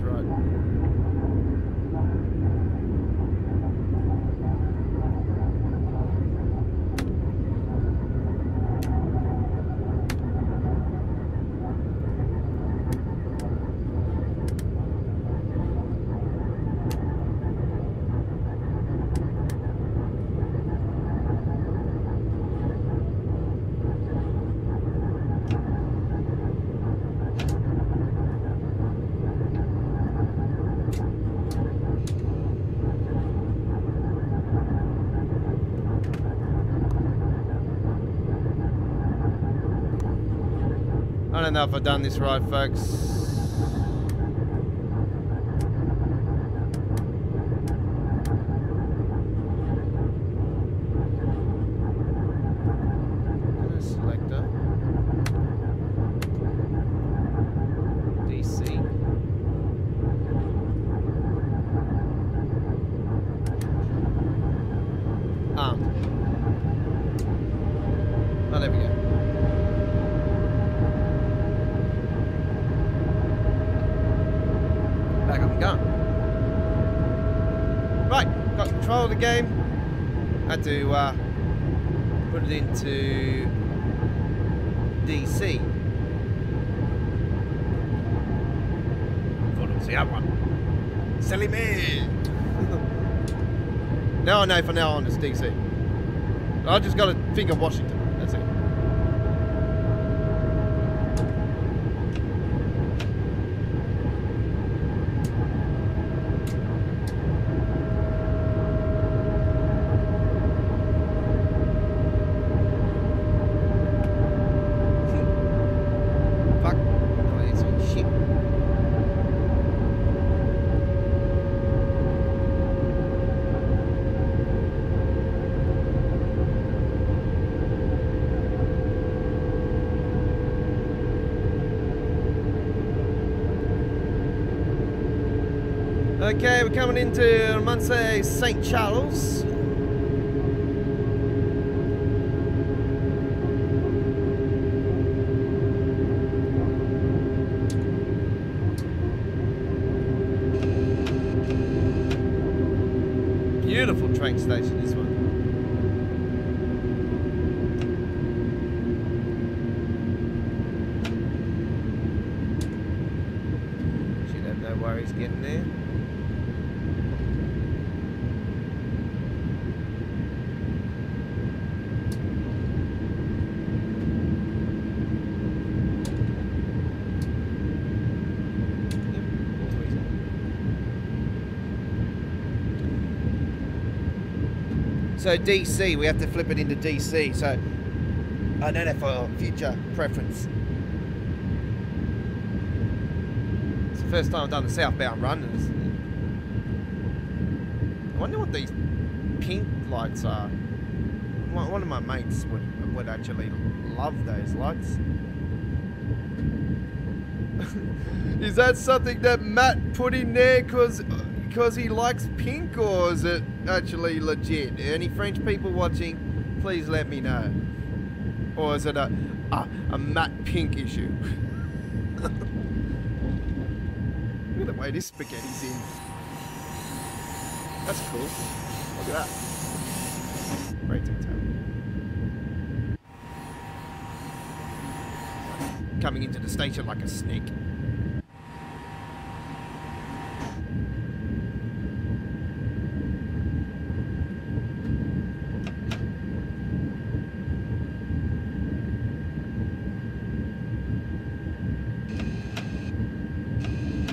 right. I don't know if I've done this right, folks. Selector. DC. Oh, there we go. Back up and going. Right, got control of the game. Had to put it into DC. Thought it was the other one. Silly me. Now I know for now on it's DC. I just got to think of Washington. That's it. Okay, we're coming into Marseille, St. Charles. Beautiful train station, this one. Should have no worries getting there. So DC, we have to flip it into DC. So I don't know for future preference. It's the first time I've done the southbound run. I wonder what these pink lights are. One of my mates would actually love those lights. Is that something that Matt put in there because he likes pink, or is it actually legit? Any French people watching, please let me know. Or is it a matte pink issue? Look at the way this spaghetti's in. That's cool. Look at that. Great detail. Coming into the station like a snake.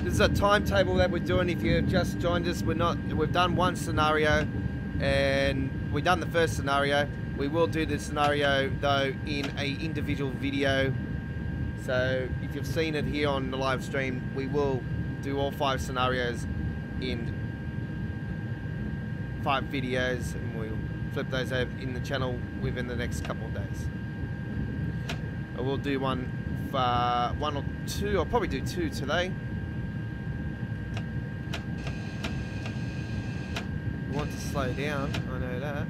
This is a timetable that we're doing. If you've just joined us, we've done one scenario and we've done the first scenario. We will do the scenario though in a individual video. So if you've seen it here on the live stream, we will do all 5 scenarios in 5 videos, and we'll flip those over in the channel within the next couple of days. I will do one or two. I'll probably do 2 today. I want to slow down, I know that.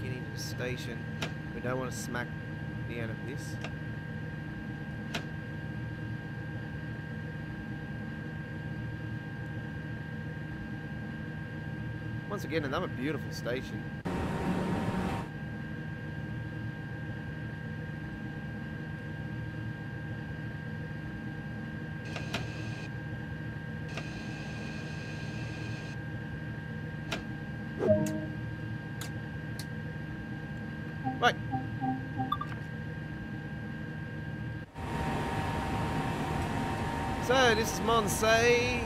Get into the station. We don't want to smack the end of this. Once again, another beautiful station. Right. So this is Marseille,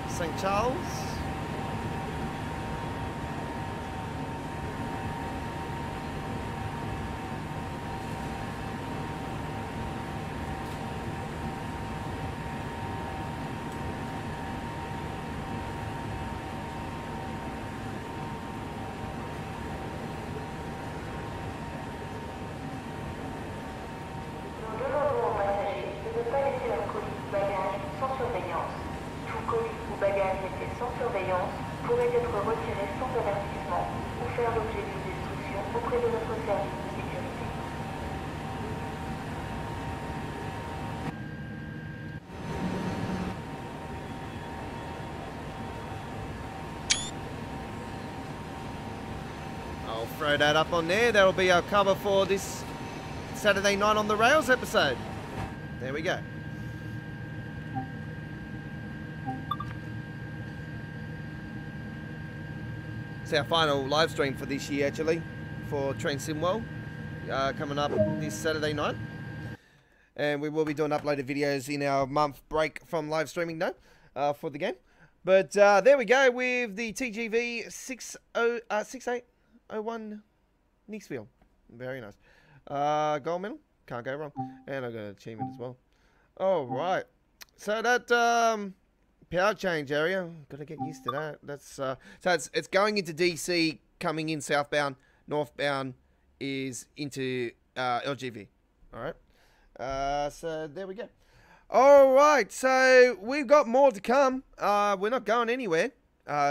St. Charles. Pourrait être retiré sans avertissement ou faire l'objet d'une destruction auprès de notre service de sécurité. I'll throw that up on there. That'll be our cover for this Saturday Night on the Rails episode. There we go. It's our final live stream for this year, actually, for Train Sim World, coming up this Saturday night. And we will be doing uploaded videos in our month break from live streaming, though, for the game. But there we go with the TGV 6801 Nixfield. Very nice. Gold medal, can't go wrong. And I got an achievement as well. All right. So that power change area, got to get used to that. That's so it's going into DC, coming in southbound. Northbound is into LGV. All right. So there we go. All right. So we've got more to come. We're not going anywhere,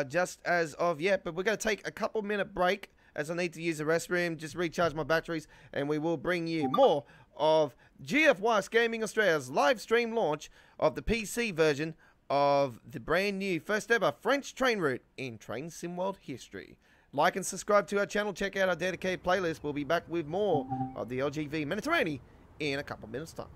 just as of yet. But we're going to take a couple-minute break as I need to use the restroom, just recharge my batteries, and we will bring you more of GFY Gaming Australia's live stream launch of the PC version of the brand new first ever French train route in Train Sim World history. Like and subscribe to our channel. Check out our dedicated playlist. We'll be back with more of the LGV Méditerranée in a couple minutes time.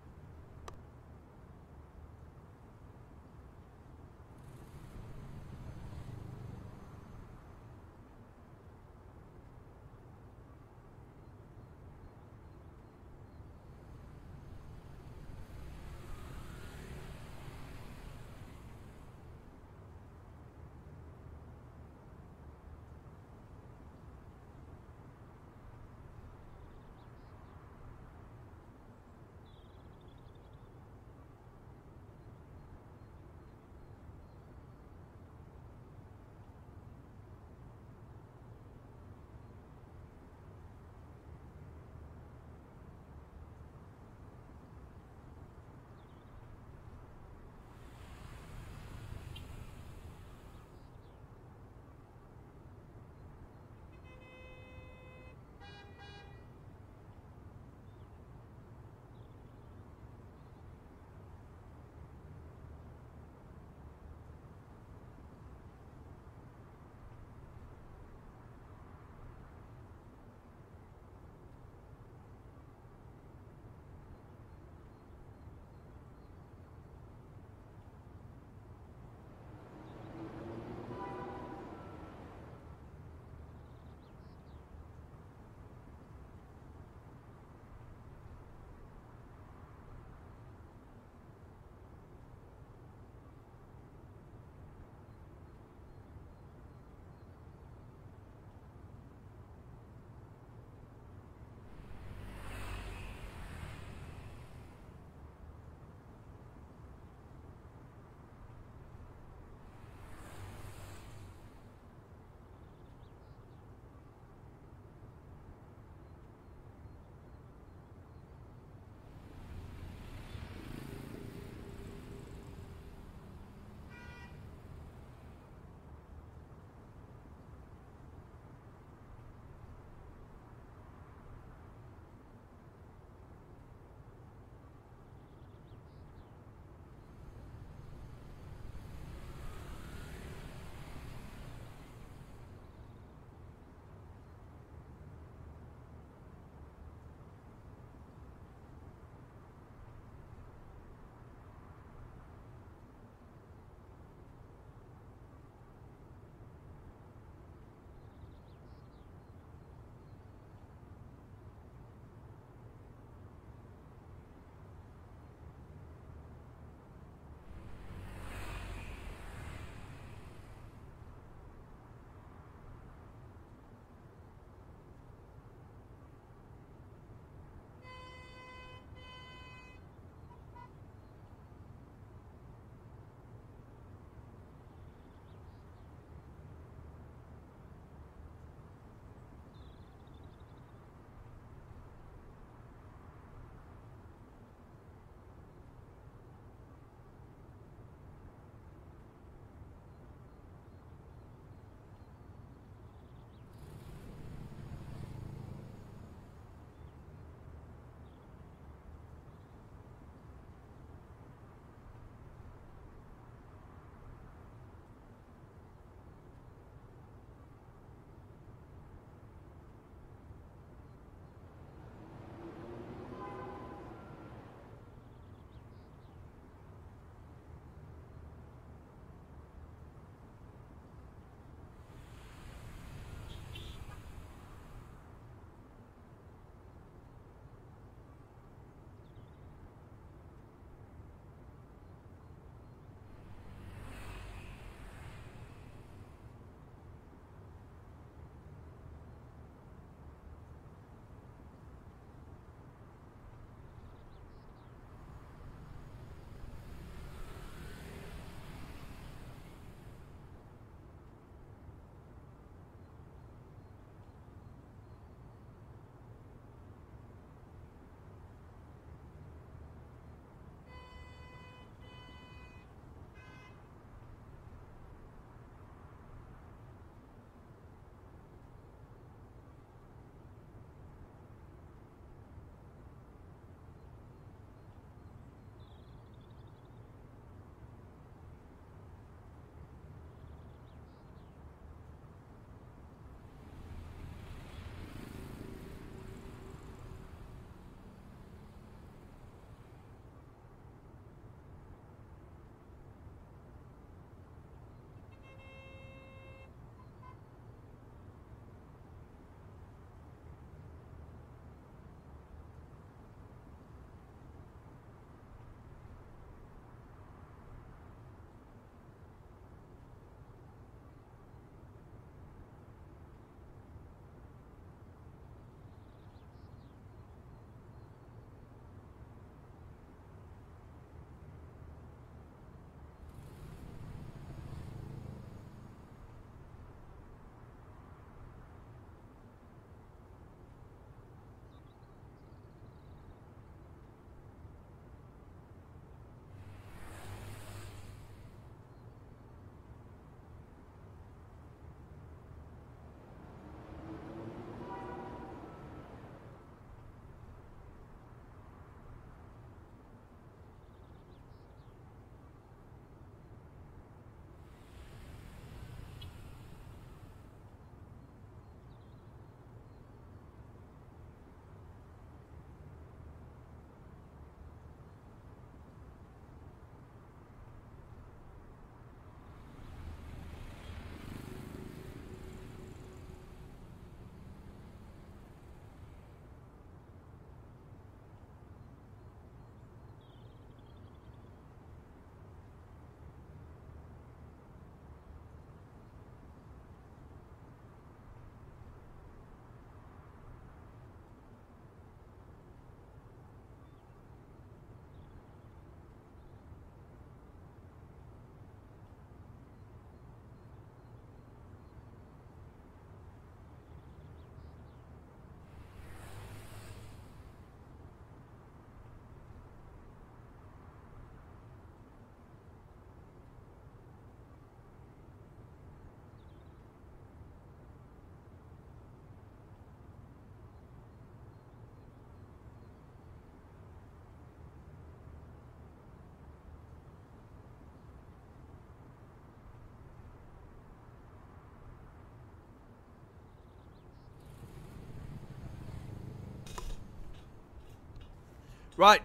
Right.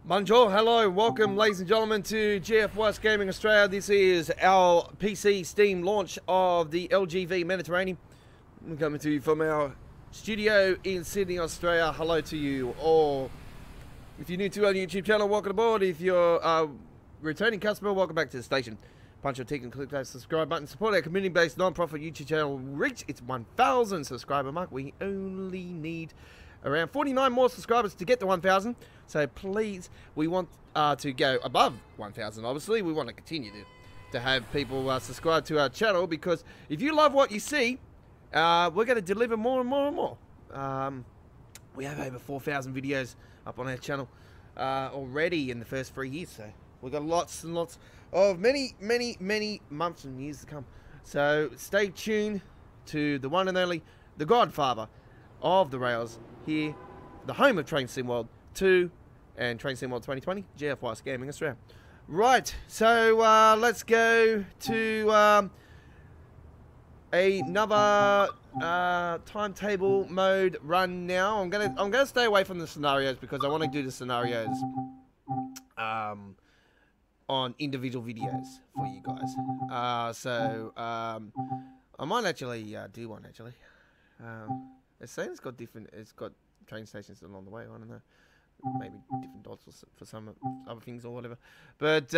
Bonjour, hello, welcome ladies and gentlemen to GF Gaming Australia. This is our PC Steam launch of the LGV Méditerranée. I'm coming to you from our studio in Sydney, Australia. Hello to you all. If you're new to our YouTube channel, welcome aboard. If you're a returning customer, welcome back to the station. Punch your tick and click that subscribe button. Support our community-based non-profit YouTube channel. Reach its 1,000 subscriber mark. We only need around 49 more subscribers to get to 1,000. So please, we want to go above 1,000. Obviously, we want to continue to have people subscribe to our channel, because if you love what you see, we're going to deliver more and more and more. We have over 4,000 videos up on our channel already in the first 3 years. So we've got lots and lots of many months and years to come. So stay tuned to the one and only, the godfather of the rails here, the home of Train Sim World 2 and Train Sim World 2020, GF Gaming Australia. Right, so let's go to another timetable mode run now. I'm gonna stay away from the scenarios because I want to do the scenarios on individual videos for you guys. I might actually do one actually. It's saying it's got train stations along the way. I don't know, maybe different dots for some other things or whatever. But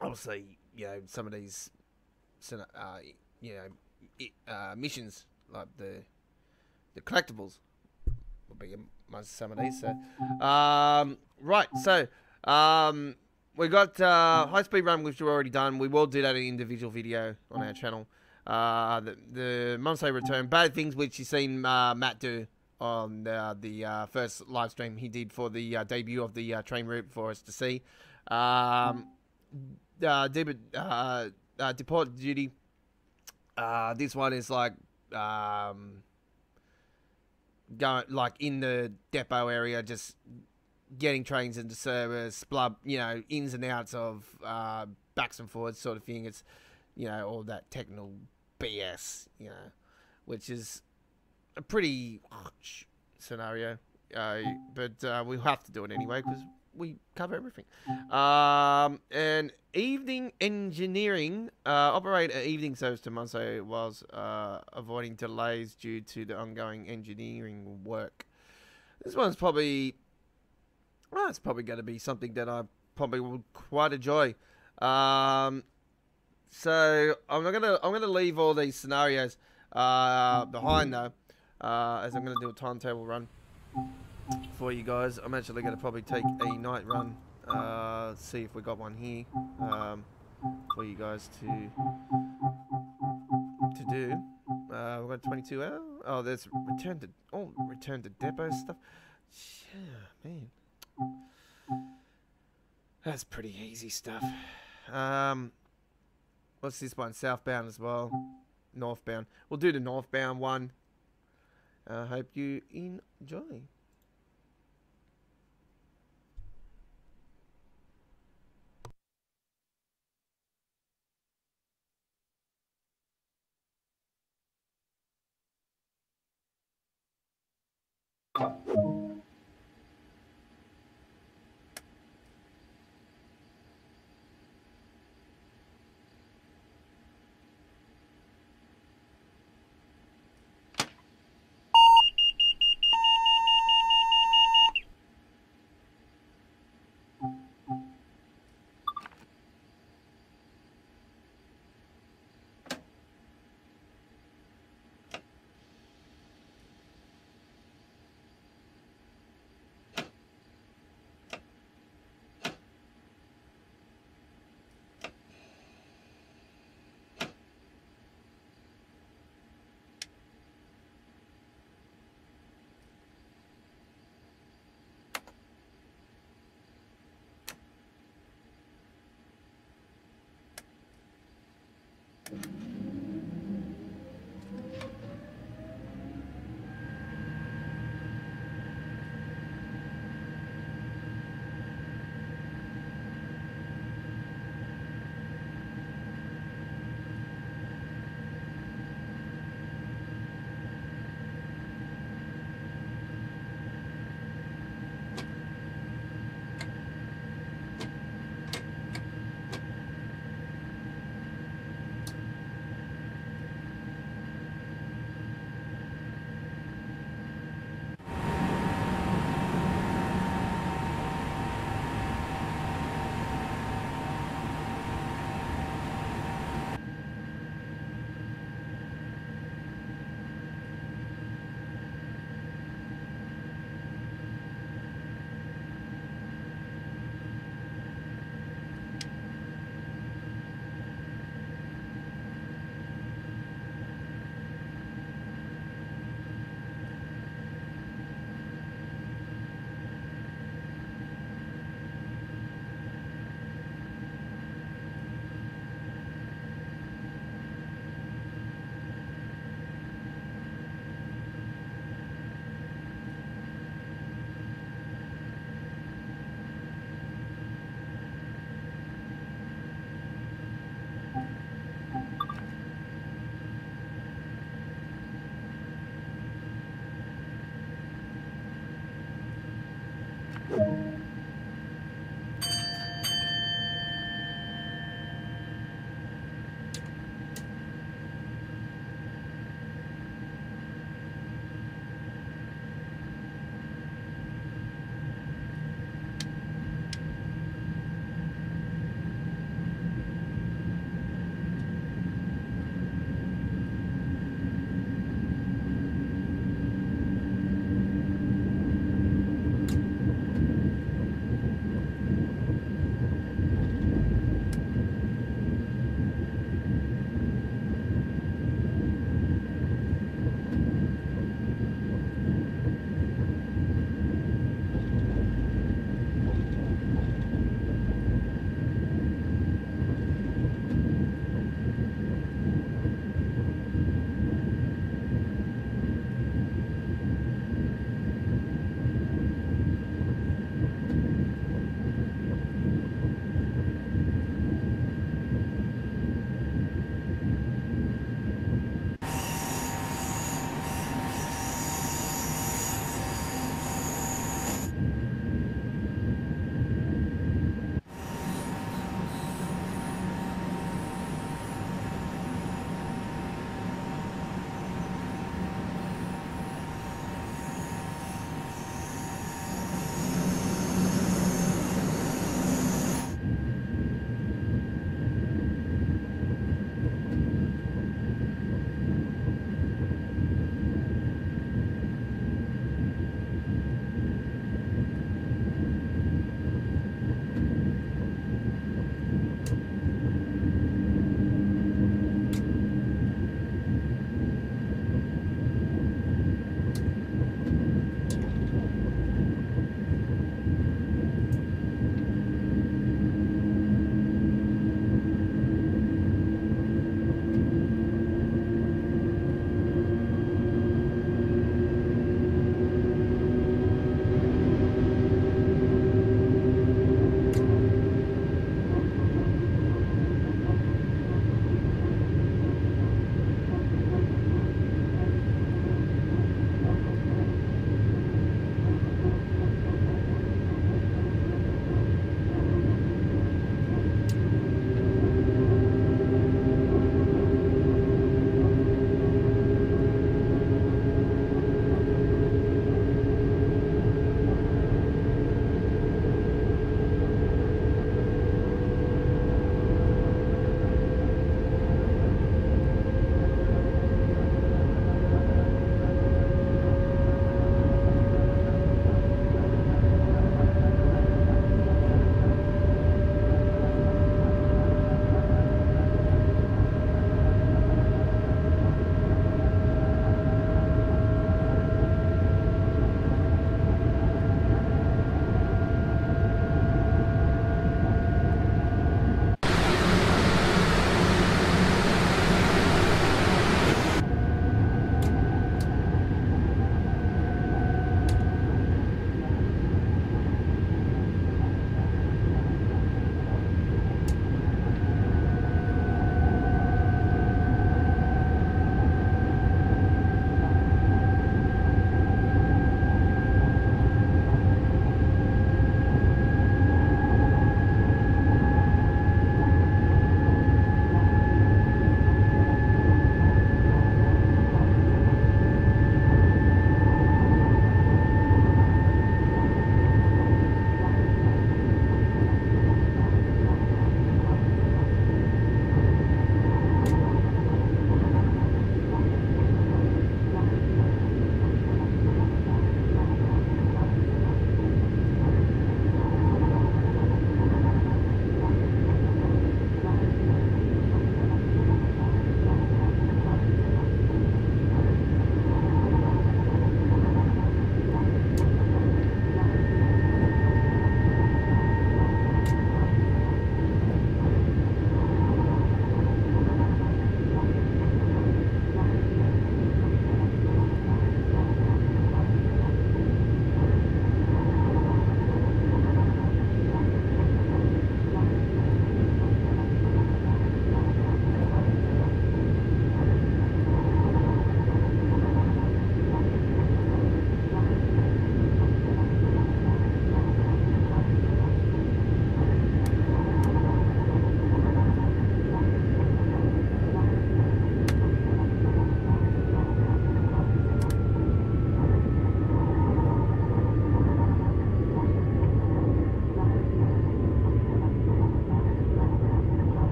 obviously, you know, some of these missions, like the collectibles, will be amongst some of these. So right, so we got high speed run, which we've already done. We will do that in an individual video on our channel. The Marseille return, bad things, which you've seen Matt do on the first live stream he did for the debut of the train route for us to see. Deport duty. This one is like going like in the depot area, just getting trains into service, ins and outs of backs and forwards sort of thing. It's, all that technical BS, which is a pretty scenario, but we'll have to do it anyway because we cover everything. And evening engineering, operate an evening service to Marseille was avoiding delays due to the ongoing engineering work. This one's probably, it's probably going to be something that I probably will quite enjoy. So I'm gonna leave all these scenarios behind though, as I'm gonna do a timetable run for you guys. I'm actually gonna probably take a night run, see if we got one here for you guys to do. We've got 22 hours. Oh, there's return to depot stuff. Yeah, man, that's pretty easy stuff. What's this one? Southbound as well. Northbound. We'll do the northbound one. Hope you enjoy.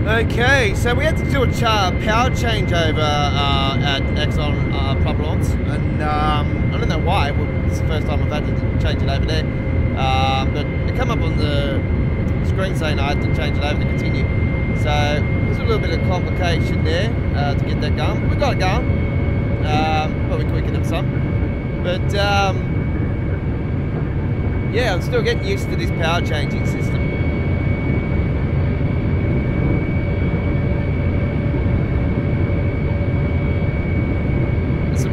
Okay, so we had to do a power changeover at Exxon Providence, and I don't know why. It's the first time I've had to change it over there, but it come up on the screen saying I had to change it over to continue. So there's a little bit of complication there to get that going. We got it going, probably quicker than some, but yeah, I'm still getting used to this power changing system.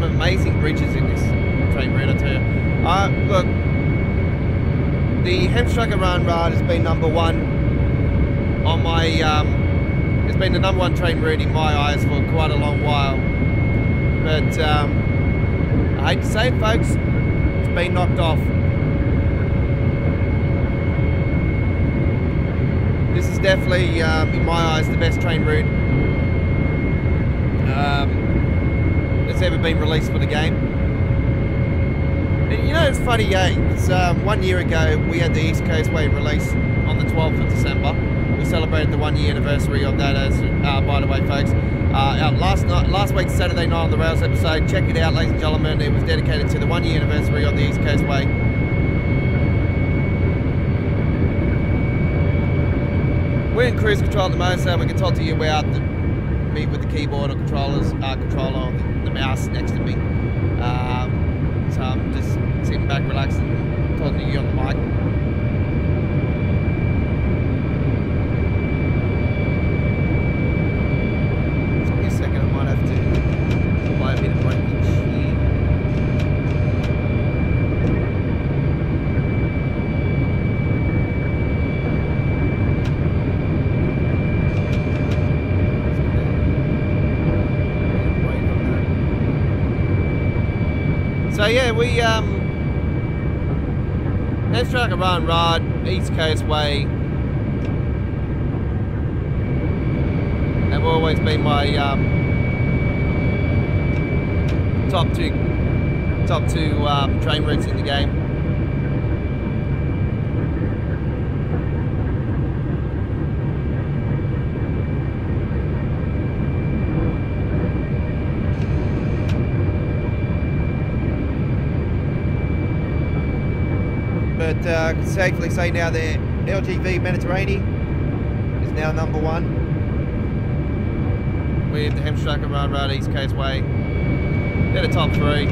Amazing bridges in this train route, I tell you. Look, the Hemstracker Run Ride has been number one on my, it's been the number one train route in my eyes for quite a long while. But I hate to say it, folks, it's been knocked off. This is definitely, in my eyes, the best train route that's ever been released for the game. And you know, it's funny, because 1 year ago we had the East Coast Way release on the 12th of December. We celebrated the 1 year anniversary of that, as by the way, folks. Last week's Saturday Night on the Rails episode, check it out, ladies and gentlemen. It was dedicated to the 1 year anniversary of the East Coast Way. We're in cruise control at the moment, so we can talk to you about me with the keyboard or controller, the mouse next to me. So I'm just sitting back, relaxing, talking to you on the mic. Just give me a second, I might have to apply a bit of breakage here. So yeah, we Hemstracker Run Ride, East Coast Way, have always been my top two train routes in the game. But I can safely say now that LGV Méditerranée is now number one with the Hemstracker Run Ride East Coast Way. They're the top three.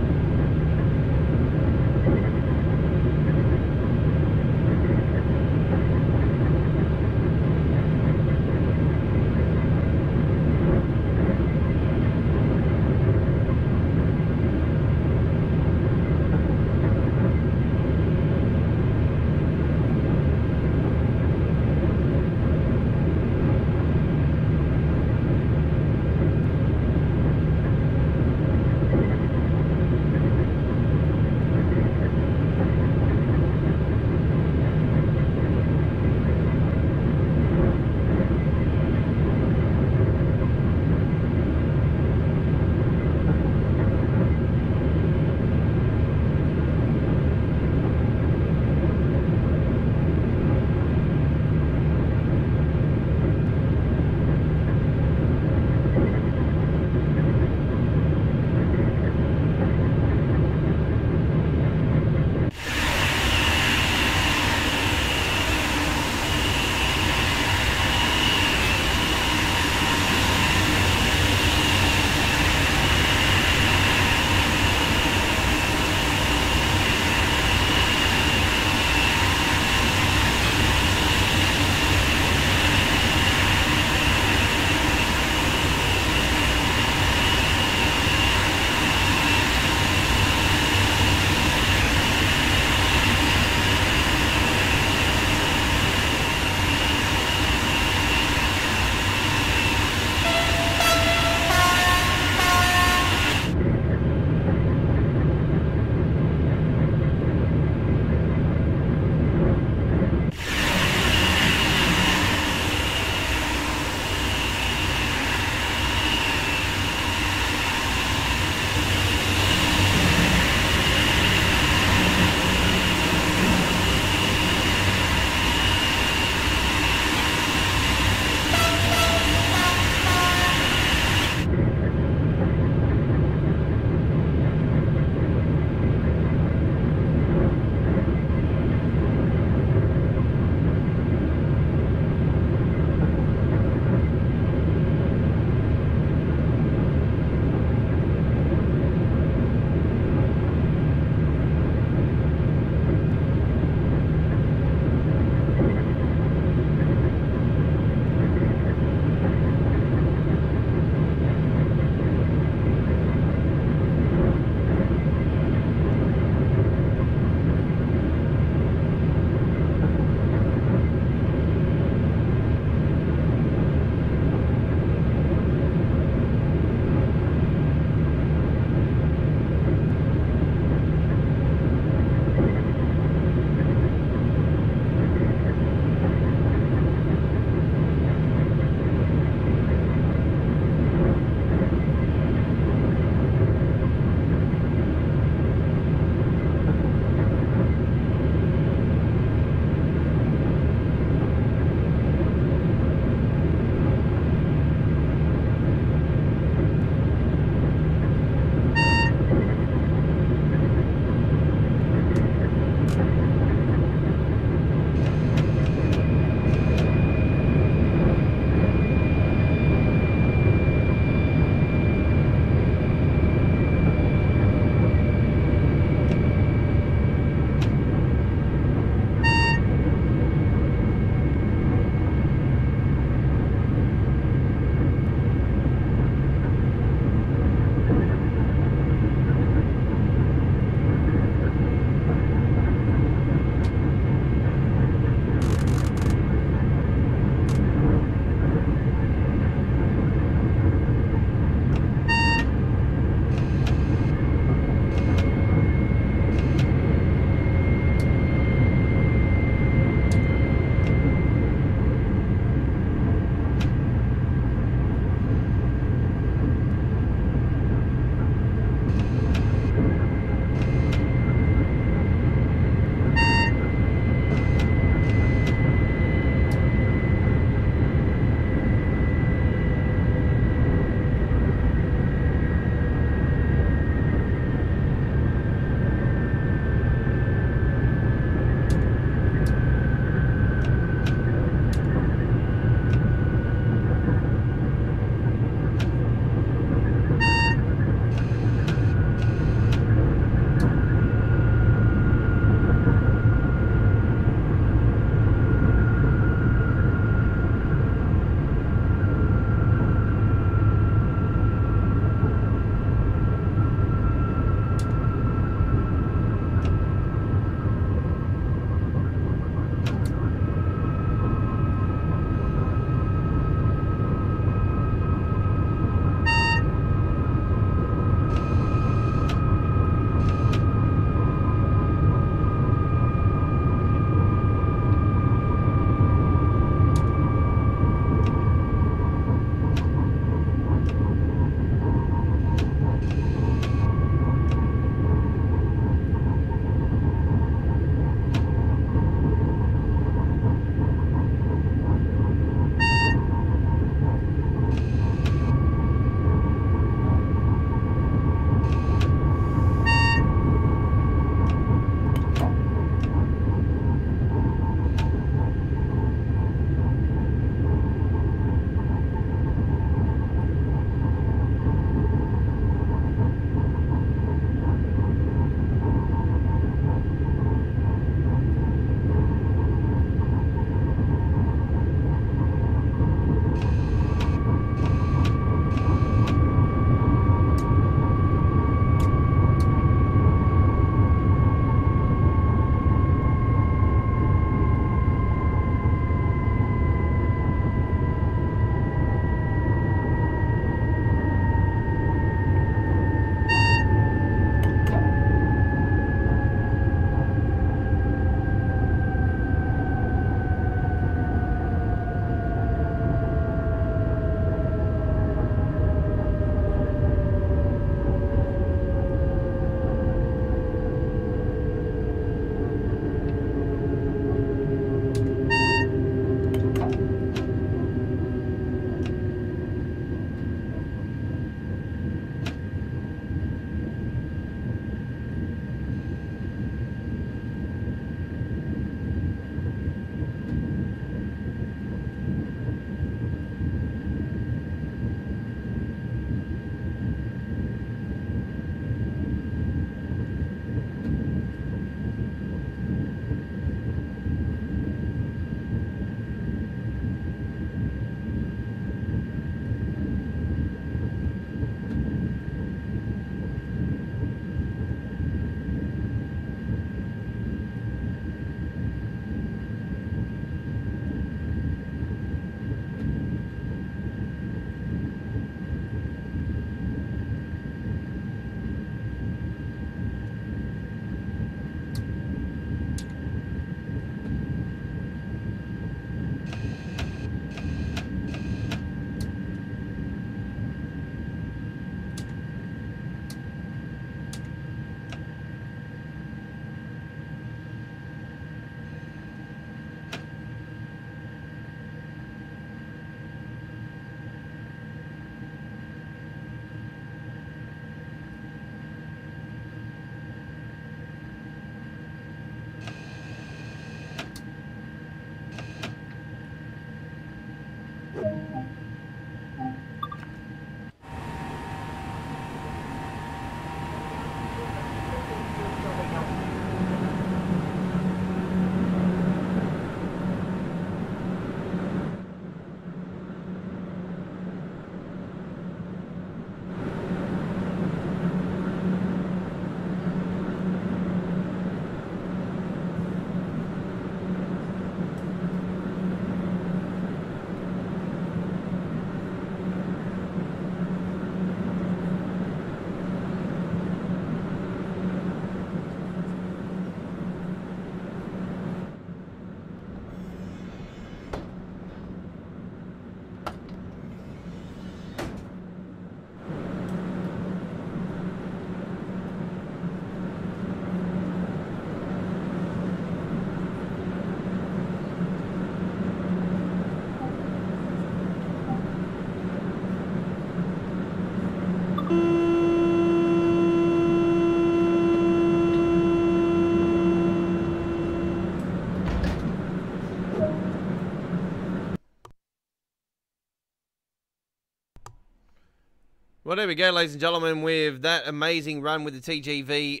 Well, there we go, ladies and gentlemen, with that amazing run with the TGV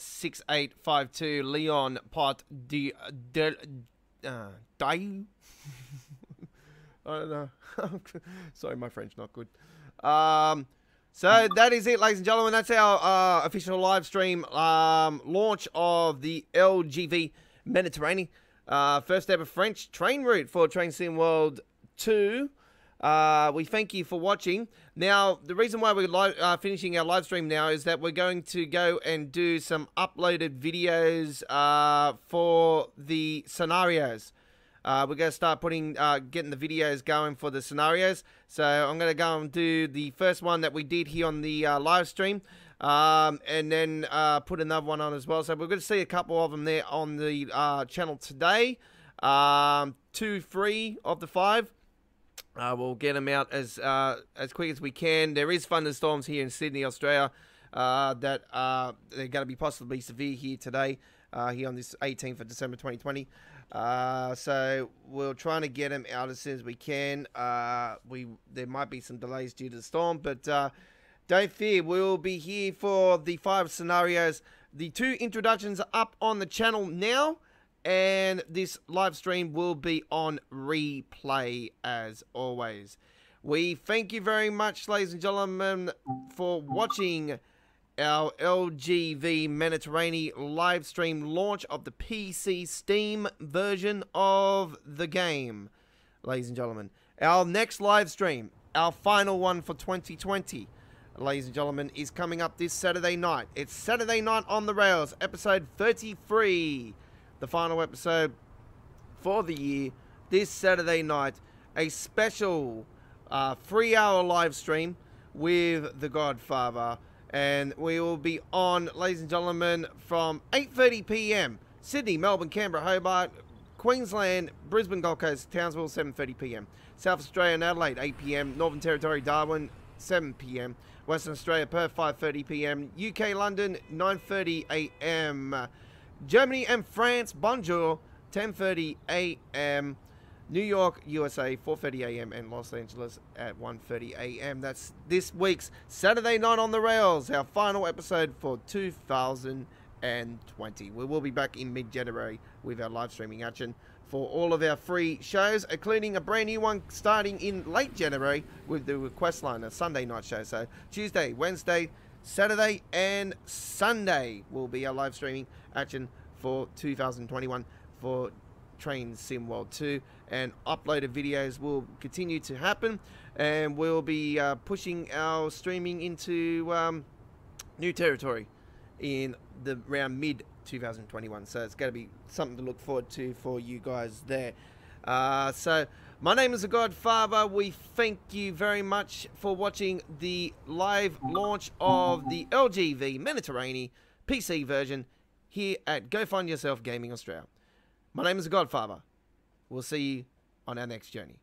6852 Leon Pot de Dayu. I don't know. Sorry, my French not good. So that is it, ladies and gentlemen. That's our official live stream launch of the LGV Méditerranée. First ever French train route for Train Sim World 2. We thank you for watching. Now, the reason why we're finishing our live stream now is that we're going to go and do some uploaded videos for the scenarios. We're going to start getting the videos going for the scenarios. So I'm going to go and do the first one that we did here on the live stream, and then put another one on as well. So we're going to see a couple of them there on the channel today. 2, 3 of the 5. We'll get them out as quick as we can. There is thunderstorms here in Sydney, Australia, that they're going to be possibly severe here today, here on this 18th of December 2020. So we're trying to get them out as soon as we can. There might be some delays due to the storm, but don't fear, we'll be here for the 5 scenarios. The 2 introductions are up on the channel now, and this live stream will be on replay as always. We thank you very much, ladies and gentlemen, for watching our LGV Méditerranée live stream launch of the PC Steam version of the game. Ladies and gentlemen, our next live stream, our final one for 2020, ladies and gentlemen, is coming up this Saturday night. It's Saturday Night on the Rails, episode 33. The final episode for the year, this Saturday night, a special 3-hour live stream with The Godfather, and we will be on, ladies and gentlemen, from 8:30 p.m. Sydney, Melbourne, Canberra, Hobart, Queensland, Brisbane, Gold Coast, Townsville, 7:30 p.m. South Australia and Adelaide, 8 p.m. Northern Territory, Darwin, 7 p.m. Western Australia, Perth, 5:30 p.m. UK, London, 9:30 a.m. Germany and France, bonjour, 10:30 a.m. New York, USA, 4:30 a.m. and Los Angeles at 1:30 a.m. That's this week's Saturday Night on the Rails, our final episode for 2020. We will be back in mid-January with our live streaming action for all of our free shows, including a brand new one starting in late January with the Request Line, a Sunday night show. So Tuesday, Wednesday, Saturday and Sunday will be our live streaming action for 2021 for Train Sim World 2, and uploaded videos will continue to happen, and we'll be pushing our streaming into new territory in around mid 2021, so it's going to be something to look forward to for you guys there. So my name is The Godfather. We thank you very much for watching the live launch of the LGV Méditerranée PC version here at Go Find Yourself Gaming Australia. My name is The Godfather. We'll see you on our next journey.